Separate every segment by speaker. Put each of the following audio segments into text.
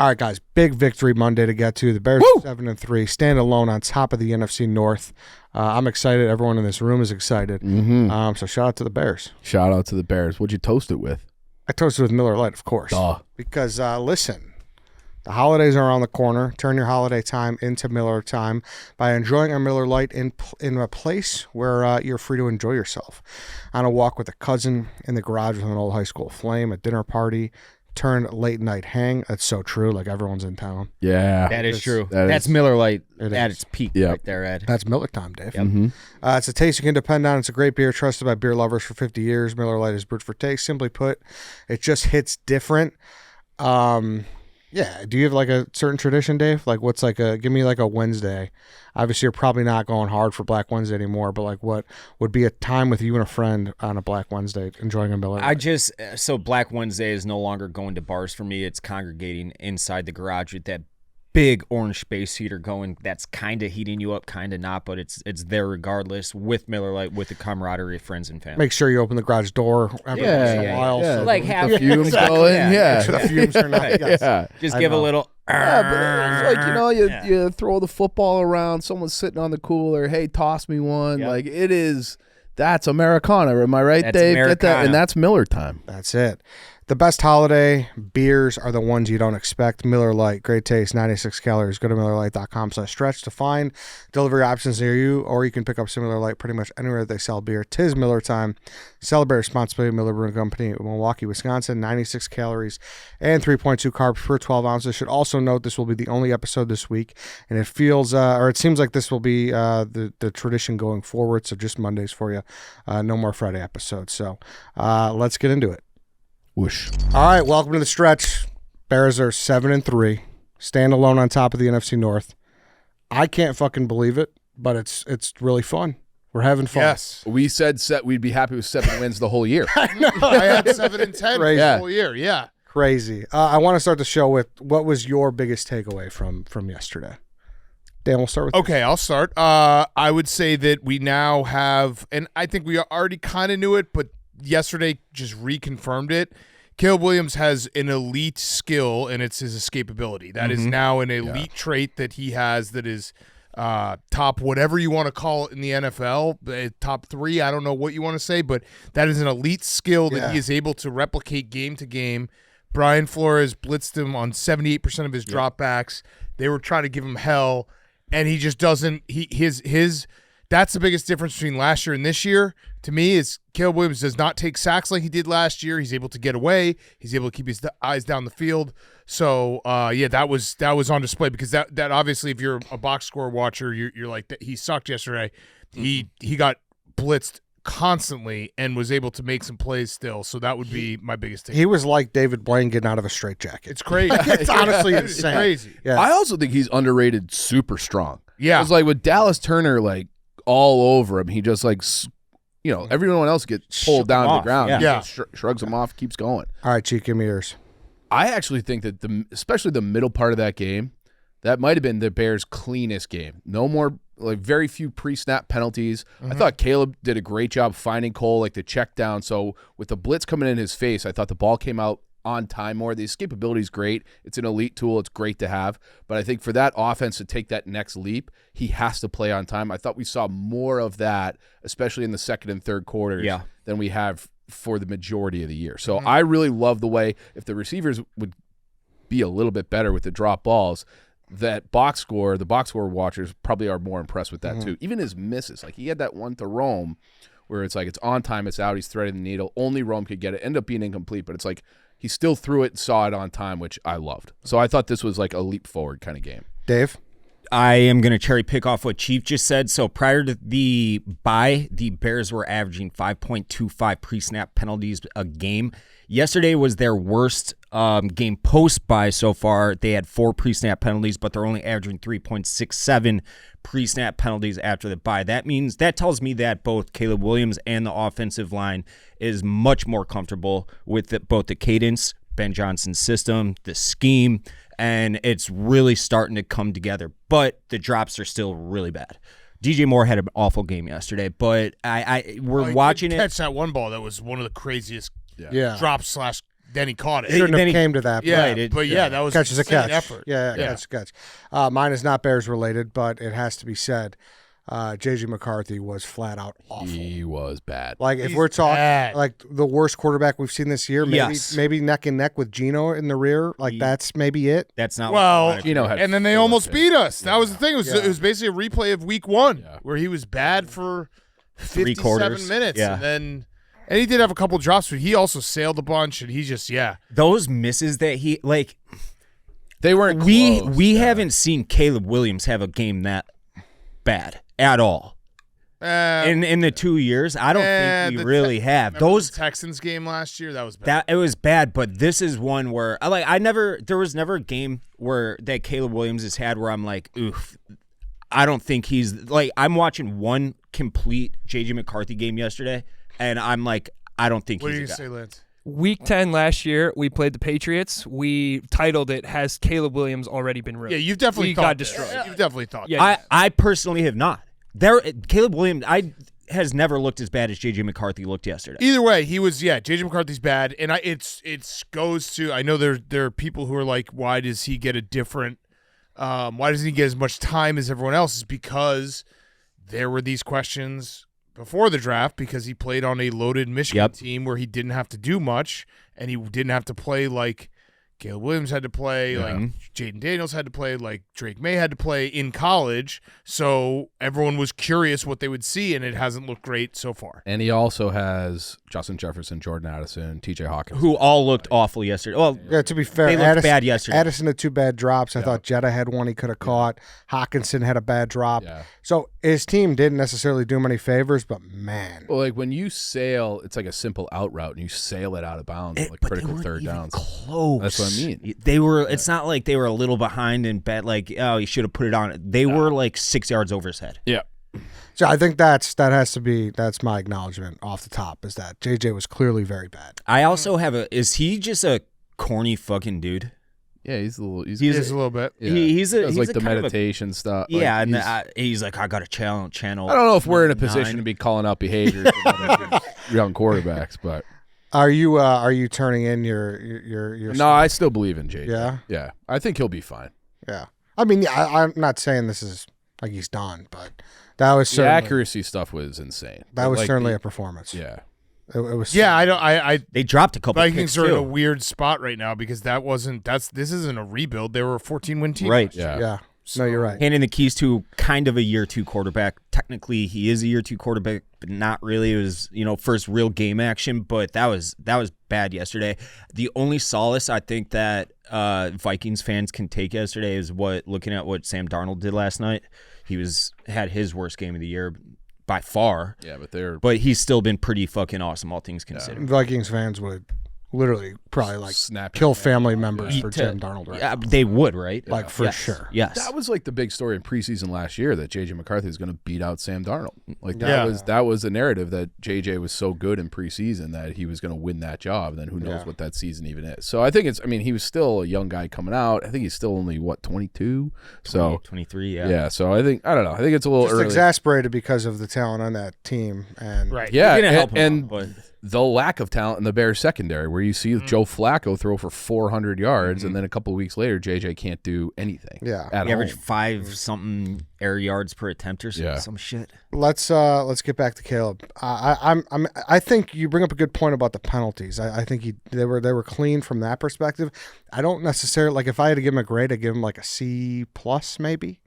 Speaker 1: All right, guys, big victory Monday to get to. The Bears are 7-3, stand alone on top of the NFC North. I'm excited. Everyone in this room is excited. So shout out to the Bears.
Speaker 2: Shout out to the Bears. What'd you toast it with?
Speaker 1: I toasted with Miller Lite, of course. Because, listen, the holidays are around the corner. Turn your holiday time into Miller time by enjoying a Miller Lite in a place where you're free to enjoy yourself. On a walk with a cousin, in the garage with an old high school flame, a dinner party, turned late night hang. That's so true. Like everyone's in town.
Speaker 2: Yeah.
Speaker 3: That is true. That's Miller Lite at its peak right there, Ed.
Speaker 1: That's Miller time, Dave.
Speaker 3: Yep.
Speaker 1: It's a taste you can depend on. It's a great beer trusted by beer lovers for 50 years. Miller Lite is brewed for taste. Simply put, it just hits different. Yeah. Do you have like a certain tradition, Dave? Like what's give me like a Wednesday. Obviously, you're probably not going hard for Black Wednesday anymore, but like what would be a time with you and a friend on a Black Wednesday enjoying a Miller Lite?
Speaker 3: So Black Wednesday is no longer going to bars for me. It's congregating inside the garage with that big orange space heater going. That's kind of heating you up, kind of not, but it's there regardless with Miller Lite, with the camaraderie of friends and family.
Speaker 1: Make sure you open the garage door every once in a while.
Speaker 2: Yeah.
Speaker 1: So
Speaker 3: like have
Speaker 2: the fumes going.
Speaker 1: Make sure the fumes are not. Yes.
Speaker 3: Just give a little.
Speaker 2: Yeah, but it's like, you throw the football around, someone's sitting on the cooler, hey, toss me one.
Speaker 3: Yep.
Speaker 2: Like that's Americana. Am I right,
Speaker 3: That's
Speaker 2: Dave?
Speaker 3: Americana.
Speaker 2: Get that, and that's Miller time.
Speaker 1: That's it. The best holiday beers are the ones you don't expect. Miller Lite, great taste, 96 calories. Go to MillerLite.com/stretch to find delivery options near you, or you can pick up some Miller Lite pretty much anywhere they sell beer. 'Tis Miller time. Celebrate responsibly. Miller Brewing Company, Milwaukee, Wisconsin. 96 calories and 3.2 carbs per 12 ounces. Should also note this will be the only episode this week, and it feels, or it seems like this will be the tradition going forward. So just Mondays for you. No more Friday episodes. So let's get into it.
Speaker 2: Whoosh.
Speaker 1: All right, welcome to the stretch. Bears are 7-3, stand alone on top of the NFC North. I can't fucking believe it, but it's really fun. We're having fun.
Speaker 2: Yes, we said we'd be happy with 7 wins the whole year.
Speaker 1: I know.
Speaker 4: I had 7-10 the whole year. Yeah,
Speaker 1: crazy. I want to start the show with what was your biggest takeaway from yesterday. Dan, we'll start with you.
Speaker 4: Okay, I'll start. I would say that we now have, and I think we already kind of knew it, but yesterday just reconfirmed it. Caleb Williams has an elite skill, and it's his escapability. That is now an elite trait that he has that is top whatever you want to call it in the NFL, top 3, I don't know what you want to say, but that is an elite skill that he is able to replicate game to game. Brian Flores blitzed him on 78% of his dropbacks. They were trying to give him hell, and he just doesn't. That's the biggest difference between last year and this year, to me, is Caleb Williams does not take sacks like he did last year. He's able to get away. He's able to keep his eyes down the field. So, that was on display because that obviously, if you're a box score watcher, you're like, he sucked yesterday. He got blitzed constantly and was able to make some plays still. So that would be my biggest take.
Speaker 1: He was like David Blaine getting out of a straitjacket.
Speaker 4: It's crazy.
Speaker 1: It's honestly insane.
Speaker 4: It's crazy.
Speaker 1: Yeah.
Speaker 2: I also think he's underrated super strong.
Speaker 4: Yeah.
Speaker 2: It's like with Dallas Turner, like, all over him. He just everyone else gets pulled down to the ground.
Speaker 4: Yeah.
Speaker 2: He shrugs him off, keeps going.
Speaker 1: All right, Chief, give me yours.
Speaker 2: I actually think that especially the middle part of that game, that might have been the Bears' cleanest game. No more, very few pre-snap penalties. I thought Caleb did a great job finding Cole, the check down. So with the blitz coming in his face, I thought the ball came out on time more. The escapability is great. It's an elite tool. It's great to have. But I think for that offense to take that next leap, he has to play on time. I thought we saw more of that, especially in the second and third quarters, than we have for the majority of the year. So I really love the way, if the receivers would be a little bit better with the drop balls, the box score watchers probably are more impressed with that too. Even his misses. He had that one to Rome where it's it's on time, it's out, he's threading the needle. Only Rome could get it. Ended up being incomplete, but it's he still threw it and saw it on time, which I loved. So I thought this was a leap forward kind of game.
Speaker 1: Dave?
Speaker 3: I am going to cherry pick off what Chief just said. So prior to the bye, the Bears were averaging 5.25 pre-snap penalties a game. Yesterday was their worst game post-bye so far. They had 4 pre-snap penalties, but they're only averaging 3.67 pre-snap penalties after the bye. That tells me that both Caleb Williams and the offensive line is much more comfortable with both the cadence, Ben Johnson's system, the scheme, and it's really starting to come together. But the drops are still really bad. DJ Moore had an awful game yesterday, but we're watching it.
Speaker 4: Catch that one ball that was one of the craziest
Speaker 1: Yeah.
Speaker 4: drops then he caught it.
Speaker 1: Shouldn't
Speaker 3: then
Speaker 1: have
Speaker 3: he-
Speaker 1: came to that.
Speaker 4: Yeah,
Speaker 3: Right,
Speaker 4: but that was
Speaker 1: Catch is a
Speaker 4: insane
Speaker 1: catch.
Speaker 4: effort.
Speaker 1: Yeah, catch is a catch. Mine is not Bears related, but it has to be said. J.J. McCarthy was flat out awful.
Speaker 2: He was bad.
Speaker 1: Like if
Speaker 4: He's
Speaker 1: we're talking
Speaker 4: bad.
Speaker 1: like the worst quarterback we've seen this year, maybe
Speaker 3: Yes.
Speaker 1: maybe neck and neck with Gino in the rear. Like that's maybe it.
Speaker 3: That's not
Speaker 4: Well,
Speaker 3: what I
Speaker 2: Gino had
Speaker 4: And then they
Speaker 2: 4
Speaker 4: almost
Speaker 2: picks.
Speaker 4: beat us. That was the thing. It was basically a replay of week 1
Speaker 2: Yeah.
Speaker 4: where he was bad for
Speaker 3: 3
Speaker 4: 57
Speaker 3: quarters.
Speaker 4: minutes.
Speaker 3: Yeah.
Speaker 4: And he did have a couple drops, but he also sailed a bunch, and he just,
Speaker 3: Those misses that he like.
Speaker 2: They weren't
Speaker 3: We
Speaker 2: close.
Speaker 3: haven't seen Caleb Williams have a game that bad at all. In the 2 years, I don't think we really have.
Speaker 4: Remember
Speaker 3: Those
Speaker 4: the Texans game last year, that was bad.
Speaker 3: that it was bad, but this is one where there was never a game where that Caleb Williams has had where I'm like, oof. I don't think he's like I'm watching one complete JJ McCarthy game yesterday, and I'm like, I don't think
Speaker 4: What are
Speaker 3: he's
Speaker 4: you
Speaker 3: a
Speaker 4: going
Speaker 3: guy.
Speaker 4: to say, Lance?
Speaker 5: Week 10 last year, we played the Patriots. We titled it, Has Caleb Williams Already Been Ruined?
Speaker 4: Yeah, you've definitely
Speaker 5: We
Speaker 4: thought
Speaker 5: got
Speaker 4: this.
Speaker 5: destroyed.
Speaker 4: You've definitely thought
Speaker 5: Yeah.
Speaker 4: that.
Speaker 3: I personally have not. Caleb Williams has never looked as bad as JJ McCarthy looked yesterday.
Speaker 4: Either way, he was JJ McCarthy's bad, and it goes to I know there are people who are like, why does he get a different why doesn't he get as much time as everyone else? Is because there were these questions before the draft because he played on a loaded Michigan team where he didn't have to do much and he didn't have to play like Caleb Williams had to play, like Jaden Daniels had to play, like Drake May had to play in college. So everyone was curious what they would see, and it hasn't looked great so far.
Speaker 2: And he also has Justin Jefferson, Jordan Addison, T.J. Hawkins.
Speaker 3: Who all looked awful yesterday. Well,
Speaker 1: Yeah, to be fair,
Speaker 3: they looked bad yesterday.
Speaker 1: Addison had 2 bad drops. I thought Jetta had one he could have caught. Hawkinson had a bad drop.
Speaker 2: Yeah.
Speaker 1: So his team didn't necessarily do him any favors, but man.
Speaker 2: Well, like when you sail, it's like a simple out route, and you sail it out of bounds, like
Speaker 3: but
Speaker 2: critical
Speaker 3: they weren't
Speaker 2: third
Speaker 3: even
Speaker 2: downs.
Speaker 3: close.
Speaker 2: That's what I mean.
Speaker 3: They were. It's not like they were a little behind and bet like, oh, you should have put it on. They were like 6 yards over his head.
Speaker 2: Yeah.
Speaker 1: So I think that's my acknowledgement off the top is that JJ was clearly very bad.
Speaker 3: I also have is he just a corny fucking dude?
Speaker 2: Yeah, he's a little. He's
Speaker 4: Just a little bit.
Speaker 2: yeah.
Speaker 3: he's
Speaker 2: Does, like
Speaker 3: a
Speaker 2: the
Speaker 3: kind of a-
Speaker 2: meditation stuff.
Speaker 3: Yeah,
Speaker 2: like,
Speaker 3: and he's like, I got a channel.
Speaker 2: I don't know if we're in a position
Speaker 3: 9.
Speaker 2: to be calling out behaviors of other young quarterbacks, but
Speaker 1: Are you turning in your
Speaker 2: no, I still believe in JJ.
Speaker 1: Yeah?
Speaker 2: Yeah, I think he'll be fine.
Speaker 1: Yeah. I mean, I'm not saying this is like he's done, but that was
Speaker 2: The
Speaker 1: certainly
Speaker 2: accuracy stuff was insane.
Speaker 1: that was
Speaker 2: Like,
Speaker 1: certainly
Speaker 2: the-
Speaker 1: a performance.
Speaker 2: Yeah.
Speaker 1: It was
Speaker 4: Yeah, I
Speaker 3: They dropped a couple
Speaker 4: Vikings
Speaker 3: picks
Speaker 4: are in a
Speaker 3: too.
Speaker 4: weird spot right now because this isn't a rebuild. They were a 14-win team.
Speaker 3: Right.
Speaker 2: Yeah.
Speaker 1: Yeah. No, you're right.
Speaker 3: Handing the keys to kind of a year 2 quarterback. Technically, he is a year 2 quarterback, but not really. It was first real game action, but that was bad yesterday. The only solace I think that Vikings fans can take yesterday is looking at what Sam Darnold did last night. He had his worst game of the year by far.
Speaker 2: Yeah,
Speaker 3: But he's still been pretty fucking awesome, all things considered.
Speaker 1: Vikings fans would literally probably like
Speaker 2: Snap
Speaker 1: kill
Speaker 2: your
Speaker 1: family members for
Speaker 3: To-
Speaker 1: Sam Darnold right
Speaker 3: Yeah,
Speaker 1: now.
Speaker 3: they would, right?
Speaker 1: Like for
Speaker 3: Yes.
Speaker 1: sure.
Speaker 3: Yes.
Speaker 2: that was like the big story in preseason last year that JJ McCarthy was going to beat out Sam Darnold. Like
Speaker 4: Yeah.
Speaker 2: that was the narrative that JJ was so good in preseason that he was going to win that job. Then who knows what that season even is. So I think he was still a young guy coming out. I think he's still only 22. So
Speaker 3: 23,
Speaker 2: yeah. So I don't know. I think it's a little
Speaker 1: Just
Speaker 2: early.
Speaker 1: exasperated because of the talent on that team. And
Speaker 4: Right.
Speaker 2: Yeah,
Speaker 3: You're gonna help him
Speaker 2: and
Speaker 3: out, but
Speaker 2: the lack of talent in the Bears secondary, where you see Joe Flacco throw for 400 yards, and then a couple of weeks later, JJ can't do anything.
Speaker 1: Yeah.
Speaker 2: at
Speaker 3: he averaged
Speaker 2: home.
Speaker 3: 5-something air yards per attempt or
Speaker 2: Yeah.
Speaker 3: some shit.
Speaker 1: let's get back to Caleb. I think you bring up a good point about the penalties. I think they were clean from that perspective. I don't necessarily like if I had to give him a grade, I'd give him like a C plus maybe.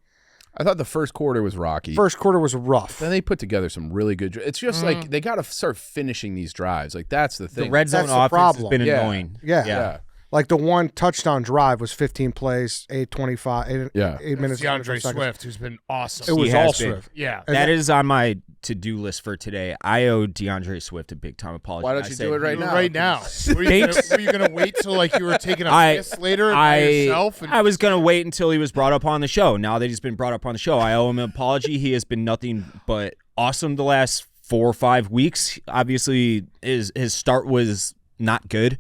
Speaker 2: I thought the first quarter was rocky.
Speaker 1: First quarter was rough.
Speaker 2: Then they put together some really good. It's just like they got to start finishing these drives. Like that's the
Speaker 3: The
Speaker 2: thing.
Speaker 3: red zone
Speaker 1: That's the
Speaker 3: offense
Speaker 1: problem.
Speaker 3: has been
Speaker 2: Yeah.
Speaker 3: annoying.
Speaker 1: Yeah.
Speaker 2: Yeah.
Speaker 1: Like the one touchdown drive was 15 plays, 8:25,
Speaker 2: Yeah.
Speaker 1: 8 minutes.
Speaker 4: DeAndre
Speaker 1: 25 seconds.
Speaker 4: Swift, who's been awesome.
Speaker 1: It was
Speaker 3: He has
Speaker 1: all
Speaker 3: been.
Speaker 1: Swift.
Speaker 4: Yeah.
Speaker 1: And
Speaker 3: That is on my to-do list for today. I owe DeAndre Swift a big time apology.
Speaker 2: Why don't
Speaker 3: I
Speaker 2: you
Speaker 3: said,
Speaker 2: do it right now?
Speaker 4: Right now. Were you gonna wait till like you were taking a
Speaker 3: I-
Speaker 4: piss later by yourself?
Speaker 3: I was going to wait until he was brought up on the show. Now that he's been brought up on the show, I owe him an apology. He has been nothing but awesome the last 4 or 5 weeks. Obviously, his start was not good.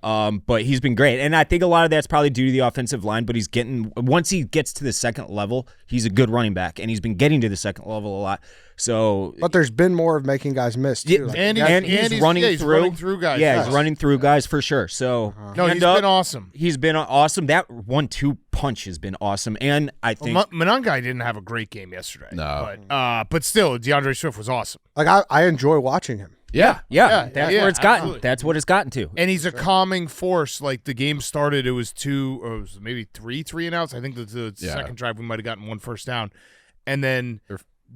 Speaker 3: But he's been great. And I think a lot of that's probably due to the offensive line, but once he gets to the second level, he's a good running back, and he's been getting to the second level a lot. So,
Speaker 1: But there's been more of making guys miss too.
Speaker 3: Yeah,
Speaker 1: Like,
Speaker 3: he's running
Speaker 4: through guys.
Speaker 3: Yeah,
Speaker 4: Yes.
Speaker 3: he's running through guys for sure. So
Speaker 4: No, he's been awesome.
Speaker 3: He's been awesome. That 1-2 punch has been awesome, and I think
Speaker 4: Monangai didn't have a great game yesterday.
Speaker 2: No.
Speaker 4: but still, DeAndre Swift was awesome.
Speaker 1: like I enjoy watching him.
Speaker 3: yeah,
Speaker 4: Yeah,
Speaker 3: that's
Speaker 4: yeah,
Speaker 3: where it's gotten.
Speaker 4: absolutely.
Speaker 3: That's what it's gotten to.
Speaker 4: And he's a calming force. Like the game started, it was maybe three and outs. I think the second drive we might have gotten one first down, and then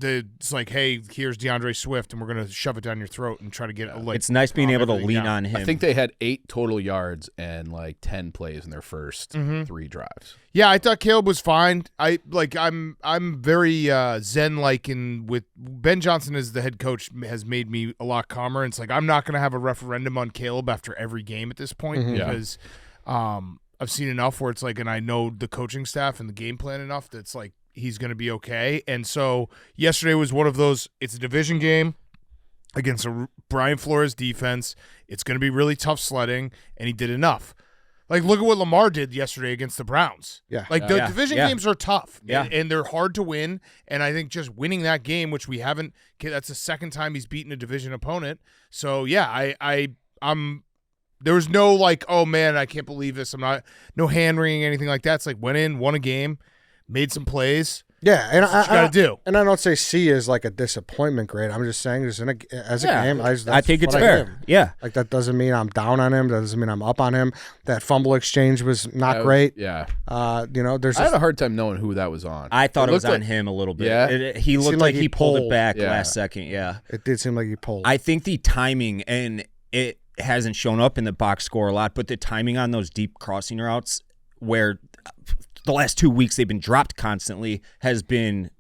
Speaker 4: it's like, hey, here's DeAndre Swift, and we're gonna shove it down your throat and try to get
Speaker 3: It's nice being able to
Speaker 4: everything
Speaker 3: lean
Speaker 4: down.
Speaker 3: on him.
Speaker 2: I think they had 8 total yards and like 10 plays in their first 3 drives.
Speaker 4: Yeah, I thought Caleb was fine. I'm very zen-like, and with Ben Johnson as the head coach has made me a lot calmer. And it's like I'm not going to have a referendum on Caleb after every game at this point because I've seen enough where it's like, and I know the coaching staff and the game plan enough that's like he's going to be okay. And so yesterday was one of those. It's a division game against a Brian Flores defense. It's going to be really tough sledding, and he did enough. Like, look at what Lamar did yesterday against the Browns.
Speaker 1: Yeah.
Speaker 4: Like, the division games are tough.
Speaker 3: Yeah.
Speaker 4: And they're hard to win. And I think just winning that game, which we haven't – that's the second time he's beaten a division opponent. So, yeah, I'm – there was no, like, oh, man, I can't believe this. I'm not – no hand-wringing, anything like that. It's like went in, won a game, made some plays.
Speaker 1: Yeah, and
Speaker 4: That's what you got to do.
Speaker 1: And I don't say C is like a disappointment grade. I'm just saying, as a game,
Speaker 3: I think it's
Speaker 1: what
Speaker 3: fair.
Speaker 1: give.
Speaker 3: Yeah.
Speaker 1: Like that doesn't mean I'm down on him. That doesn't mean I'm up on him. That fumble exchange was not great.
Speaker 2: Yeah.
Speaker 1: There's
Speaker 2: I had a hard time knowing who that was on.
Speaker 3: I thought it was
Speaker 2: looked
Speaker 3: on him a little bit.
Speaker 2: Yeah.
Speaker 3: He looked
Speaker 1: seemed
Speaker 3: like
Speaker 1: like
Speaker 3: he
Speaker 1: he
Speaker 3: pulled it
Speaker 1: pulled.
Speaker 3: back
Speaker 2: Yeah.
Speaker 3: last second. Yeah.
Speaker 1: It did seem like he pulled.
Speaker 3: I think the timing, and it hasn't shown up in the box score a lot, but the timing on those deep crossing routes where the last 2 weeks they've been dropped constantly has been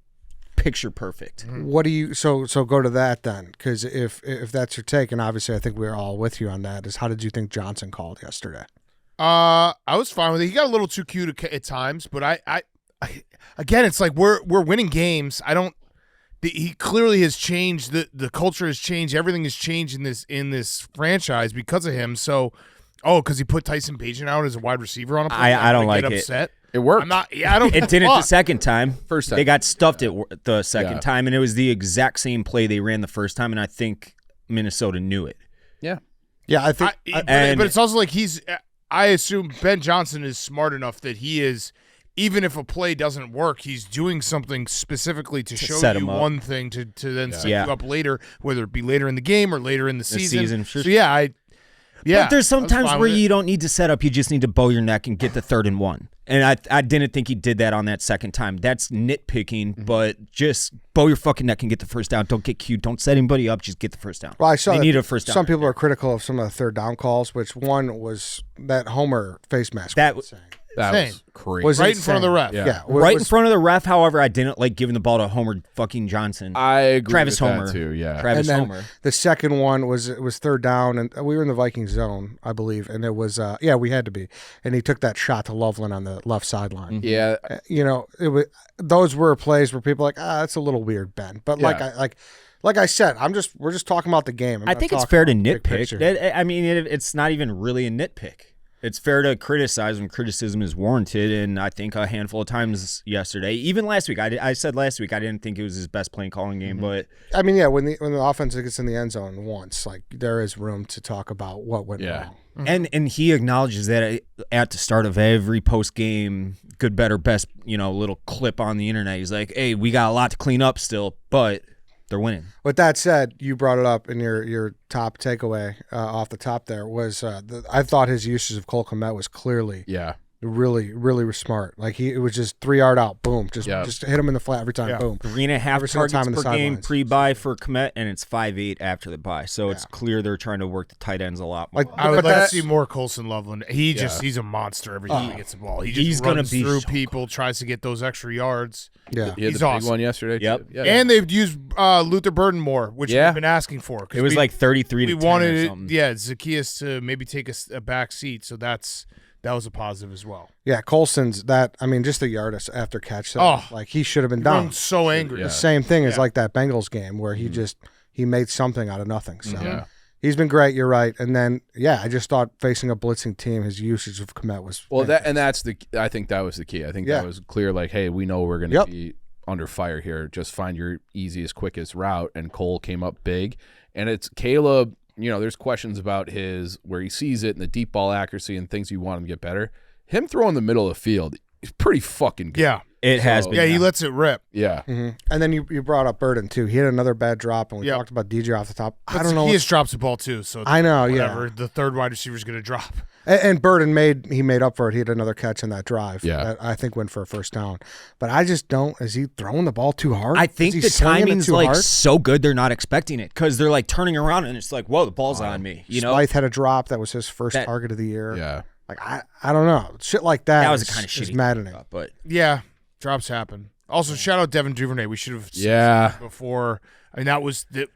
Speaker 3: picture perfect.
Speaker 1: What do you so go to that then? Because if that's your take, and obviously I think we're all with you on that, is how did you think Johnson called yesterday?
Speaker 4: I was fine with it. He got a little too cute at times, but I again, it's like we're winning games. He clearly has changed. The culture has changed. Everything has changed in this franchise because of him. So, because he put Tyson Bagent out as a wide receiver on a play,
Speaker 3: I don't like
Speaker 4: get
Speaker 3: it.
Speaker 4: upset.
Speaker 2: It worked.
Speaker 4: I'm not. Yeah, I don't.
Speaker 3: It didn't the second time.
Speaker 2: First time.
Speaker 3: They got stuffed it the second
Speaker 2: Yeah.
Speaker 3: time, and it was the exact same play they ran the first time, and I think Minnesota knew it.
Speaker 2: Yeah.
Speaker 1: Yeah, I think.
Speaker 4: but it's also like I assume Ben Johnson is smart enough that he is, even if a play doesn't work, he's doing something specifically to show
Speaker 3: set
Speaker 4: you
Speaker 3: him up.
Speaker 4: one thing to then set
Speaker 3: Yeah.
Speaker 4: you up later, whether it be later in the game or later in the season.
Speaker 3: sure.
Speaker 4: So yeah,
Speaker 3: But there's
Speaker 4: I was
Speaker 3: sometimes
Speaker 4: fine
Speaker 3: where
Speaker 4: with it.
Speaker 3: you don't need to set up. You just need to bow your neck and get the 3rd and 1. And I didn't think he did that on that second time. That's nitpicking, but just bow your fucking neck and get the first down. Don't get cute. Don't set anybody up. Just get the first down.
Speaker 1: Well, I saw
Speaker 3: they
Speaker 1: that
Speaker 3: need a first down.
Speaker 1: Some people are critical of some of the third down calls, which one was that Homer face mask.
Speaker 3: That
Speaker 1: was insane.
Speaker 2: That
Speaker 4: Insane.
Speaker 2: was crazy.
Speaker 1: Was
Speaker 4: right in front of the
Speaker 1: insane.
Speaker 4: ref.
Speaker 1: Yeah,
Speaker 3: Right in front of the ref. However, I didn't like giving the ball to Homer fucking Johnson.
Speaker 2: I agree
Speaker 3: Travis
Speaker 2: with
Speaker 3: Homer.
Speaker 2: that too, yeah.
Speaker 3: Travis
Speaker 1: And then
Speaker 3: Homer.
Speaker 1: the second one was 3rd down, and we were in the Vikings zone, I believe, and it was we had to be, and he took that shot to Loveland on the left sideline.
Speaker 2: Yeah.
Speaker 1: It was those were plays where people are like, that's a little weird, Ben. But
Speaker 2: Yeah.
Speaker 1: like I said, we're just talking about the game.
Speaker 3: I think it's fair to nitpick. I mean, it's not even really a nitpick. It's fair to criticize when criticism is warranted, and I think a handful of times yesterday, even last week, I said last week I didn't think it was his best play calling game, but
Speaker 1: I mean, yeah, when the offense gets in the end zone once, like there is room to talk about what went wrong.
Speaker 3: and he acknowledges that at the start of every post game, good, better, best, little clip on the internet. He's like, "Hey, we got a lot to clean up still, but they're winning."
Speaker 1: With that said, you brought it up in your top takeaway off the top there was I thought his usage of Cole Kmet was clearly really, really smart. Like it was just 3 yard out, boom, just hit him in the flat every time, boom.
Speaker 3: 3.5
Speaker 1: Every single
Speaker 3: targets
Speaker 1: time in the
Speaker 3: per game
Speaker 1: sidelines.
Speaker 3: pre-bye for Kmet, and it's 5.8 after the bye. So it's clear they're trying to work the tight ends a lot more.
Speaker 1: Like
Speaker 4: I would
Speaker 1: but
Speaker 4: like to
Speaker 1: that's-
Speaker 4: see more Colson Loveland. He's a monster every time he gets the ball. He just
Speaker 3: He's gonna
Speaker 4: runs
Speaker 3: be
Speaker 4: through
Speaker 3: so
Speaker 4: people, tries to get those extra yards.
Speaker 1: Yeah.
Speaker 2: He had
Speaker 4: He's
Speaker 2: the
Speaker 4: awesome.
Speaker 2: big one yesterday.
Speaker 3: Yep.
Speaker 2: Too. Yeah.
Speaker 4: And they've used Luther Burden more, which
Speaker 2: Yeah.
Speaker 4: we've been asking for. 'cause
Speaker 3: It was like 33
Speaker 4: we
Speaker 3: to 10
Speaker 4: wanted
Speaker 3: or
Speaker 4: it,
Speaker 3: something.
Speaker 4: Zacchaeus to maybe take a back seat. So that was a positive as well.
Speaker 1: Yeah, Colson's just the yard after catch. Like he should have been
Speaker 4: I'm
Speaker 1: down.
Speaker 4: so angry.
Speaker 1: The same thing as
Speaker 4: Yeah.
Speaker 1: like that Bengals game where he made something out of nothing. So
Speaker 2: Yeah.
Speaker 1: He's been great. You're right. And then, I just thought facing a blitzing team, his usage of Kmet was
Speaker 2: I think that was the key. I think
Speaker 1: Yeah.
Speaker 2: that was clear. Like, hey, we know we're going to be under fire here. Just find your easiest, quickest route. And Cole came up big. And it's Caleb. There's questions about where he sees it and the deep ball accuracy and things you want him to get better. Him throwing the middle of the field is pretty fucking good.
Speaker 4: Yeah.
Speaker 3: It has been.
Speaker 4: Yeah, he lets it rip.
Speaker 2: Yeah.
Speaker 1: Mm-hmm. And then you brought up Burden too. He had another bad drop, and we talked about DJ off the top. I don't know.
Speaker 4: He just drops the ball too, so
Speaker 1: I know.
Speaker 4: whatever.
Speaker 1: Yeah.
Speaker 4: The third wide receiver is going to drop.
Speaker 1: And Burden made up for it. He had another catch in that drive.
Speaker 2: Yeah.
Speaker 1: That I think went for a first down. But I just don't. Is he throwing the ball too hard?
Speaker 3: I think
Speaker 1: Is he
Speaker 3: the
Speaker 1: slinging it
Speaker 3: timing's
Speaker 1: too
Speaker 3: like
Speaker 1: hard?
Speaker 3: so good they're not expecting it because they're like turning around and it's like, whoa, the ball's on me.
Speaker 1: Blythe had a drop that was his first
Speaker 3: That-
Speaker 1: target of the year.
Speaker 2: Yeah.
Speaker 1: Like I don't know. Shit like that.
Speaker 3: That was
Speaker 1: is,
Speaker 3: a kind of
Speaker 1: is
Speaker 3: shitty
Speaker 1: maddening.
Speaker 3: but
Speaker 4: Yeah, drops happen. Also, shout out Devin Duvernay. We should have
Speaker 2: Yeah.
Speaker 4: before. I mean, that was that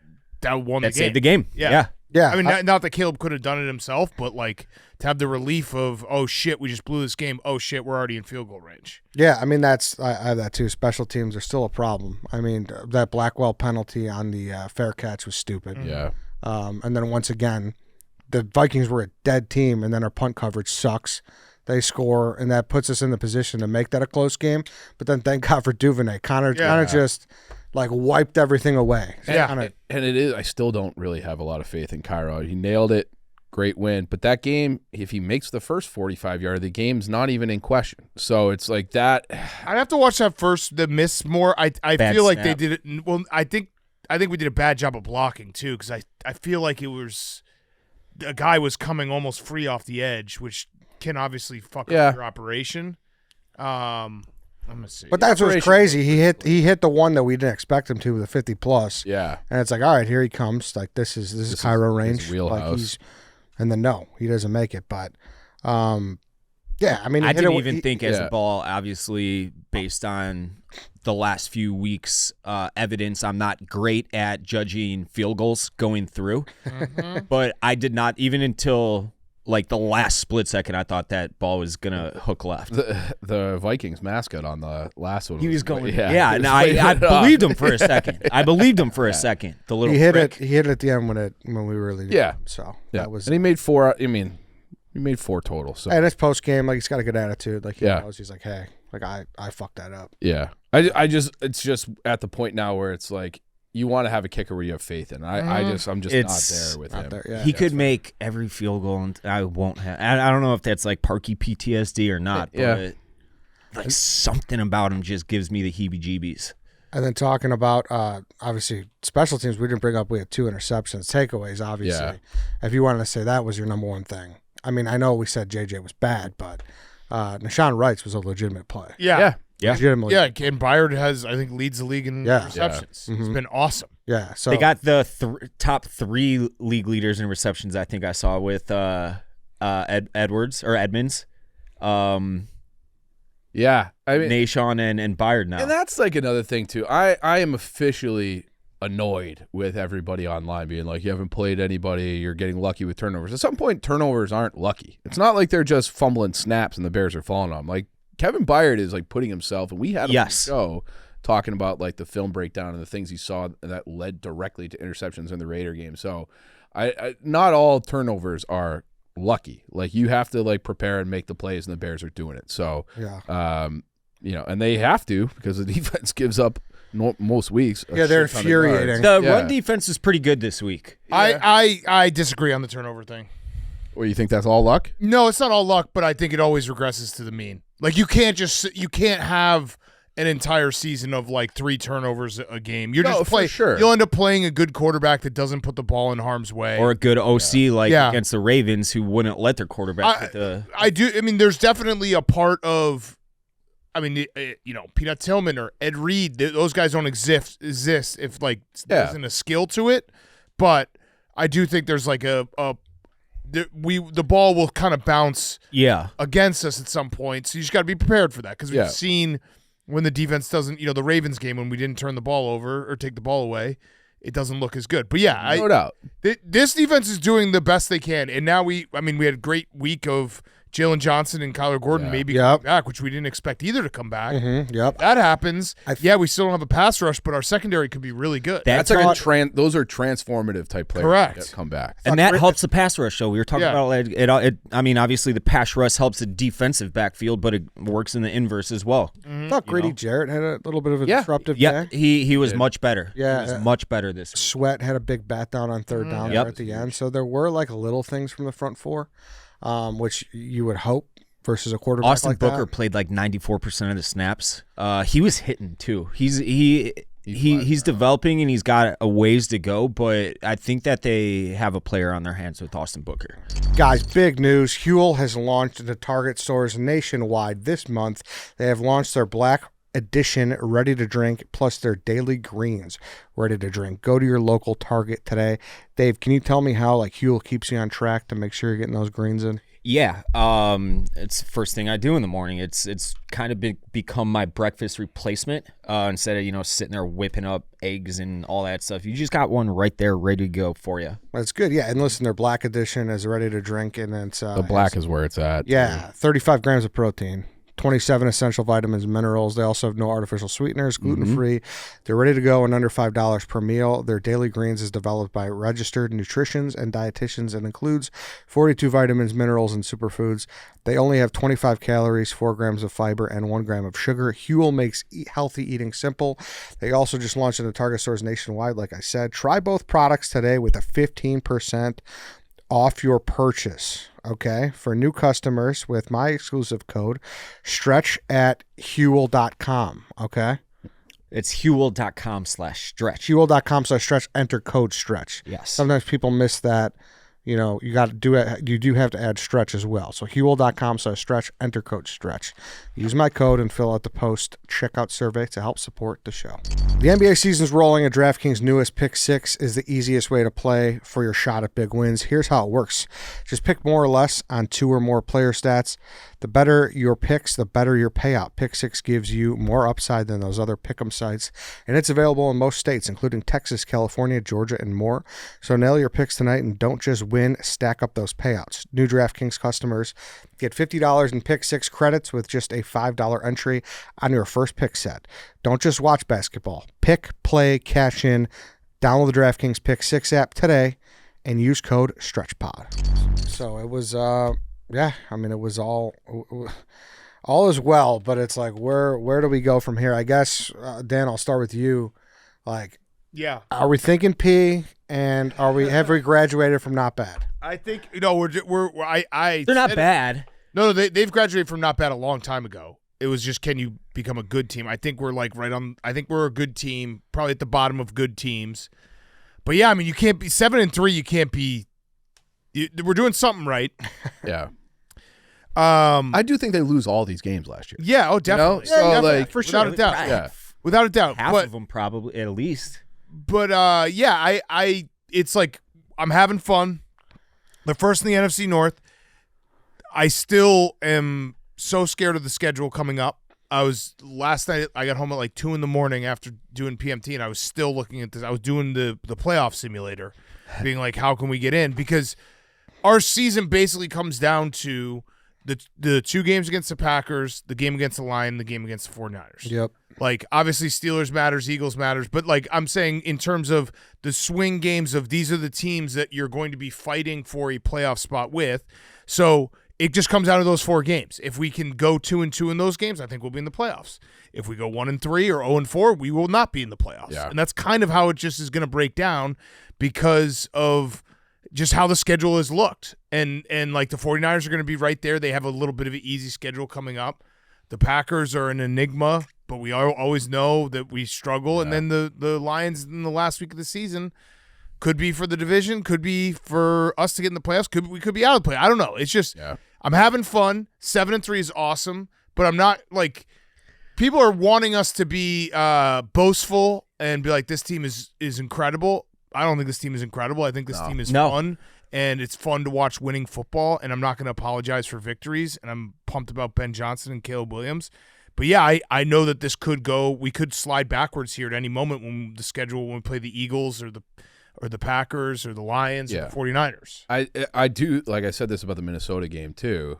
Speaker 4: won
Speaker 3: that
Speaker 4: the game.
Speaker 3: saved the game.
Speaker 4: Yeah.
Speaker 1: Yeah.
Speaker 4: I mean, not that Caleb could have done it himself, but like to have the relief of, oh shit, we just blew this game. Oh shit, we're already in field goal range.
Speaker 1: Yeah, I mean I have that too. Special teams are still a problem. I mean that Blackwell penalty on the fair catch was stupid.
Speaker 2: Yeah.
Speaker 1: And then once again, the Vikings were a dead team, and then our punt coverage sucks. They score, and that puts us in the position to make that a close game. But then thank God for Duvernay. Connor just like wiped everything away. So
Speaker 4: Yeah.
Speaker 1: kinda-
Speaker 2: And it is. I still don't really have a lot of faith in Cairo. He nailed it. Great win. But that game, if he makes the first 45-yard, the game's not even in question. So it's like that.
Speaker 4: I'd have to watch that first, the miss more. I
Speaker 3: Bad
Speaker 4: feel like they
Speaker 3: snap.
Speaker 4: did it. Well, I think we did a bad job of blocking too, because I feel like it was a guy was coming almost free off the edge, which can obviously fuck up your operation. I'm gonna see.
Speaker 1: But that's what's crazy. He hit the one that we didn't expect him to with a 50 plus.
Speaker 2: Yeah.
Speaker 1: And it's like, all right, here he comes. Like this is Cairo range.
Speaker 2: his wheelhouse.
Speaker 1: And then no, he doesn't make it. But yeah, I mean, he
Speaker 3: I
Speaker 1: hit
Speaker 3: didn't
Speaker 1: it-
Speaker 3: even
Speaker 1: he-
Speaker 3: think as
Speaker 2: yeah.
Speaker 3: a ball, obviously, based on the last few weeks' evidence, I'm not great at judging field goals going through. But I did not, even until like the last split second, I thought that ball was going to hook left.
Speaker 2: The Vikings mascot on the last one.
Speaker 3: He was going,
Speaker 2: Yeah.
Speaker 3: yeah.
Speaker 2: he was
Speaker 3: No,
Speaker 2: playing
Speaker 3: I
Speaker 2: it off.
Speaker 3: believed him for a second. I believed him for a second. The little
Speaker 1: He hit
Speaker 3: prick.
Speaker 1: it. He hit it at the end when we really needed
Speaker 2: Yeah.
Speaker 1: him. So
Speaker 2: Yeah.
Speaker 1: that was.
Speaker 2: And he made four. I mean, he made four total. So
Speaker 1: And it's post game. Like he's got a good attitude. Like he
Speaker 2: Yeah.
Speaker 1: knows. He's like, hey, like I fucked that up.
Speaker 2: yeah, I just it's just at the point now where it's like you want to have a kicker where you have faith in. I'm just not
Speaker 3: It's
Speaker 2: there with
Speaker 1: Not
Speaker 2: him.
Speaker 1: there. Yeah.
Speaker 3: He could make every field goal, and I won't have. I don't know if that's like Parky PTSD or not,
Speaker 2: Yeah.
Speaker 3: but like something about him just gives me the heebie-jeebies.
Speaker 1: And then talking about obviously special teams, we didn't bring up. We had 2 interceptions, takeaways. Obviously,
Speaker 2: Yeah.
Speaker 1: if you wanted to say that was your number one thing, I mean, I know we said JJ was bad, but Nashawn Wrights was a legitimate play.
Speaker 4: Yeah.
Speaker 1: Legitimately.
Speaker 4: Yeah, and Byard I think leads the league in receptions.
Speaker 1: Yeah.
Speaker 4: It's been awesome.
Speaker 1: Yeah. So
Speaker 3: They got the top 3 league leaders in receptions. I think I saw with Edwards or Edmonds,
Speaker 2: Yeah, I mean,
Speaker 3: Nashawn and Byard now.
Speaker 2: and that's like another thing too. I am officially annoyed with everybody online being like, you haven't played anybody, you're getting lucky with turnovers. At some point, turnovers aren't lucky. It's not like they're just fumbling snaps and the Bears are falling on them. Like Kevin Byard is like putting himself, and we had him on the show talking about like the film breakdown and the things he saw that led directly to interceptions in the Raider game. So I not all turnovers are lucky. Like you have to like prepare and make the plays, and the Bears are doing it. So
Speaker 1: yeah.
Speaker 2: and they have to because the defense gives up most weeks.
Speaker 1: Yeah, they're infuriating.
Speaker 3: The run defense is pretty good this week.
Speaker 4: I disagree on the turnover thing.
Speaker 2: Well, you think that's all luck?
Speaker 4: No, it's not all luck, but I think it always regresses to the mean. Like you can't have an entire season of like 3 turnovers a game. You're just playing.
Speaker 2: Sure.
Speaker 4: You'll end up playing a good quarterback that doesn't put the ball in harm's way.
Speaker 3: Or a good OC against the Ravens who wouldn't let their quarterback get the.
Speaker 4: I do. I mean, there's definitely a part of. I mean, Peanut Tillman or Ed Reed, those guys don't exist if like there isn't a skill to it. But I do think there's like the ball will kind of bounce against us at some point. So you just got to be prepared for that because we've seen when the defense doesn't, the Ravens game when we didn't turn the ball over or take the ball away, it doesn't look as good. But no
Speaker 2: doubt.
Speaker 4: This defense is doing the best they can, and now we had a great week of Jalen Johnson and Kyler Gordon maybe coming back, which we didn't expect either to come back.
Speaker 1: Yep.
Speaker 4: If that happens, we still don't have a pass rush, but our secondary could be really good.
Speaker 2: That's like those are transformative type players.
Speaker 4: Correct.
Speaker 2: That come back.
Speaker 3: And that helps the pass rush. So we were talking about it. I mean, obviously the pass rush helps the defensive backfield, but it works in the inverse as well.
Speaker 1: I thought Grady Jarrett had a little bit of a disruptive day.
Speaker 3: He was much better.
Speaker 1: Yeah.
Speaker 3: He was much better this week.
Speaker 1: Sweat had a big bat down on third down there at the end. So there were like little things from the front four, which you would hope versus a quarterback
Speaker 3: Austin
Speaker 1: like
Speaker 3: Booker
Speaker 1: that.
Speaker 3: played like 94% of the snaps. He was hitting too. He's developing and he's got a ways to go, but I think that they have a player on their hands with Austin Booker.
Speaker 1: Guys, big news. Huel has launched into Target stores nationwide this month. They have launched their Black Edition ready to drink plus their daily greens ready to drink. Go to your local Target today. Dave, can you tell me how like Huel keeps you on track to make sure you're getting those greens in?
Speaker 3: Yeah, it's the first thing I do in the morning. It's kind of become my breakfast replacement. Instead of sitting there whipping up eggs and all that stuff, you just got one right there ready to go for you.
Speaker 1: That's good. Yeah, and listen, their Black Edition is ready to drink, and it's
Speaker 2: the black is where it's at.
Speaker 1: Yeah, 35 grams of protein. 27 essential vitamins and minerals. They also have no artificial sweeteners, gluten-free. They're ready to go and under $5 per meal. Their daily greens is developed by registered nutritionists and dietitians and includes 42 vitamins, minerals, and superfoods. They only have 25 calories, 4 grams of fiber, and 1 gram of sugar. Huel makes healthy eating simple. They also just launched into Target stores nationwide, like I said. Try both products today with a 15% off your purchase, okay? For new customers with my exclusive code, stretch at Huel.com, okay?
Speaker 3: It's Huel.com/stretch.
Speaker 1: Huel.com/stretch, enter code stretch.
Speaker 3: Yes.
Speaker 1: Sometimes people miss that. You got to do it. You do have to add stretch as well. So Huel.com/stretch, enter code stretch. Use my code and fill out the post checkout survey to help support the show. The NBA season's rolling, and DraftKings' newest Pick 6 is the easiest way to play for your shot at big wins. Here's how it works. Just pick more or less on 2 or more player stats. The better your picks, the better your payout. Pick 6 gives you more upside than those other pick'em sites, and it's available in most states, including Texas, California, Georgia, and more. So nail your picks tonight and don't just win, stack up those payouts. New DraftKings customers get $50 in Pick 6 credits with just a $5 entry on your first pick set. Don't just watch basketball. Pick, play, cash in. Download the DraftKings Pick 6 app today and use code StretchPod. So it was, it was all is well, but it's like, where do we go from here? I guess, Dan, I'll start with you. Like, are we thinking P, and have we graduated from not bad?
Speaker 4: I think they're
Speaker 3: not bad.
Speaker 4: No, they've graduated from not bad a long time ago. It was just, can you become a good team? I think we're like I think we're a good team, probably at the bottom of good teams. But yeah, I mean, you can't be 7-3. You can't be. We're doing something right.
Speaker 2: Yeah. I do think they lose all these games last year.
Speaker 4: Yeah. Oh, definitely.
Speaker 3: For sure,
Speaker 4: without a doubt. Yeah. Without a doubt.
Speaker 3: Half of them probably, at least.
Speaker 4: But it's like I'm having fun. The first in the NFC North. I still am so scared of the schedule coming up. Last night I got home at like 2 a.m. after doing PMT, and I was still looking at this. I was doing the playoff simulator, being like, how can we get in? Because our season basically comes down to the 2 games against the Packers, the game against the Lions, the game against the 49ers.
Speaker 1: Yep.
Speaker 4: Like, obviously Steelers matters, Eagles matters, but like I'm saying in terms of the swing games of these are the teams that you're going to be fighting for a playoff spot with. So it just comes out of those 4 games. If we can go 2-2 in those games, I think we'll be in the playoffs. If we go 1-3 or 0-4, we will not be in the playoffs.
Speaker 2: Yeah.
Speaker 4: And that's kind of how it just is going to break down because of just how the schedule has looked. And like the 49ers are going to be right there. They have a little bit of an easy schedule coming up. The Packers are an enigma, but we always know that we struggle. Yeah. And then the Lions in the last week of the season could be for the division, could be for us to get in the playoffs. We could be out of the play. I don't know. It's just I'm having fun. 7-3 is awesome, but I'm not like people are wanting us to be boastful and be like this team is incredible. I don't think this team is incredible. I think this team is fun, and it's fun to watch winning football, and I'm not going to apologize for victories, and I'm pumped about Ben Johnson and Caleb Williams. But, yeah, I know that this could go – we could slide backwards here at any moment when we play the Eagles or the Packers or the Lions or the 49ers.
Speaker 2: I do – like I said this about the Minnesota game too.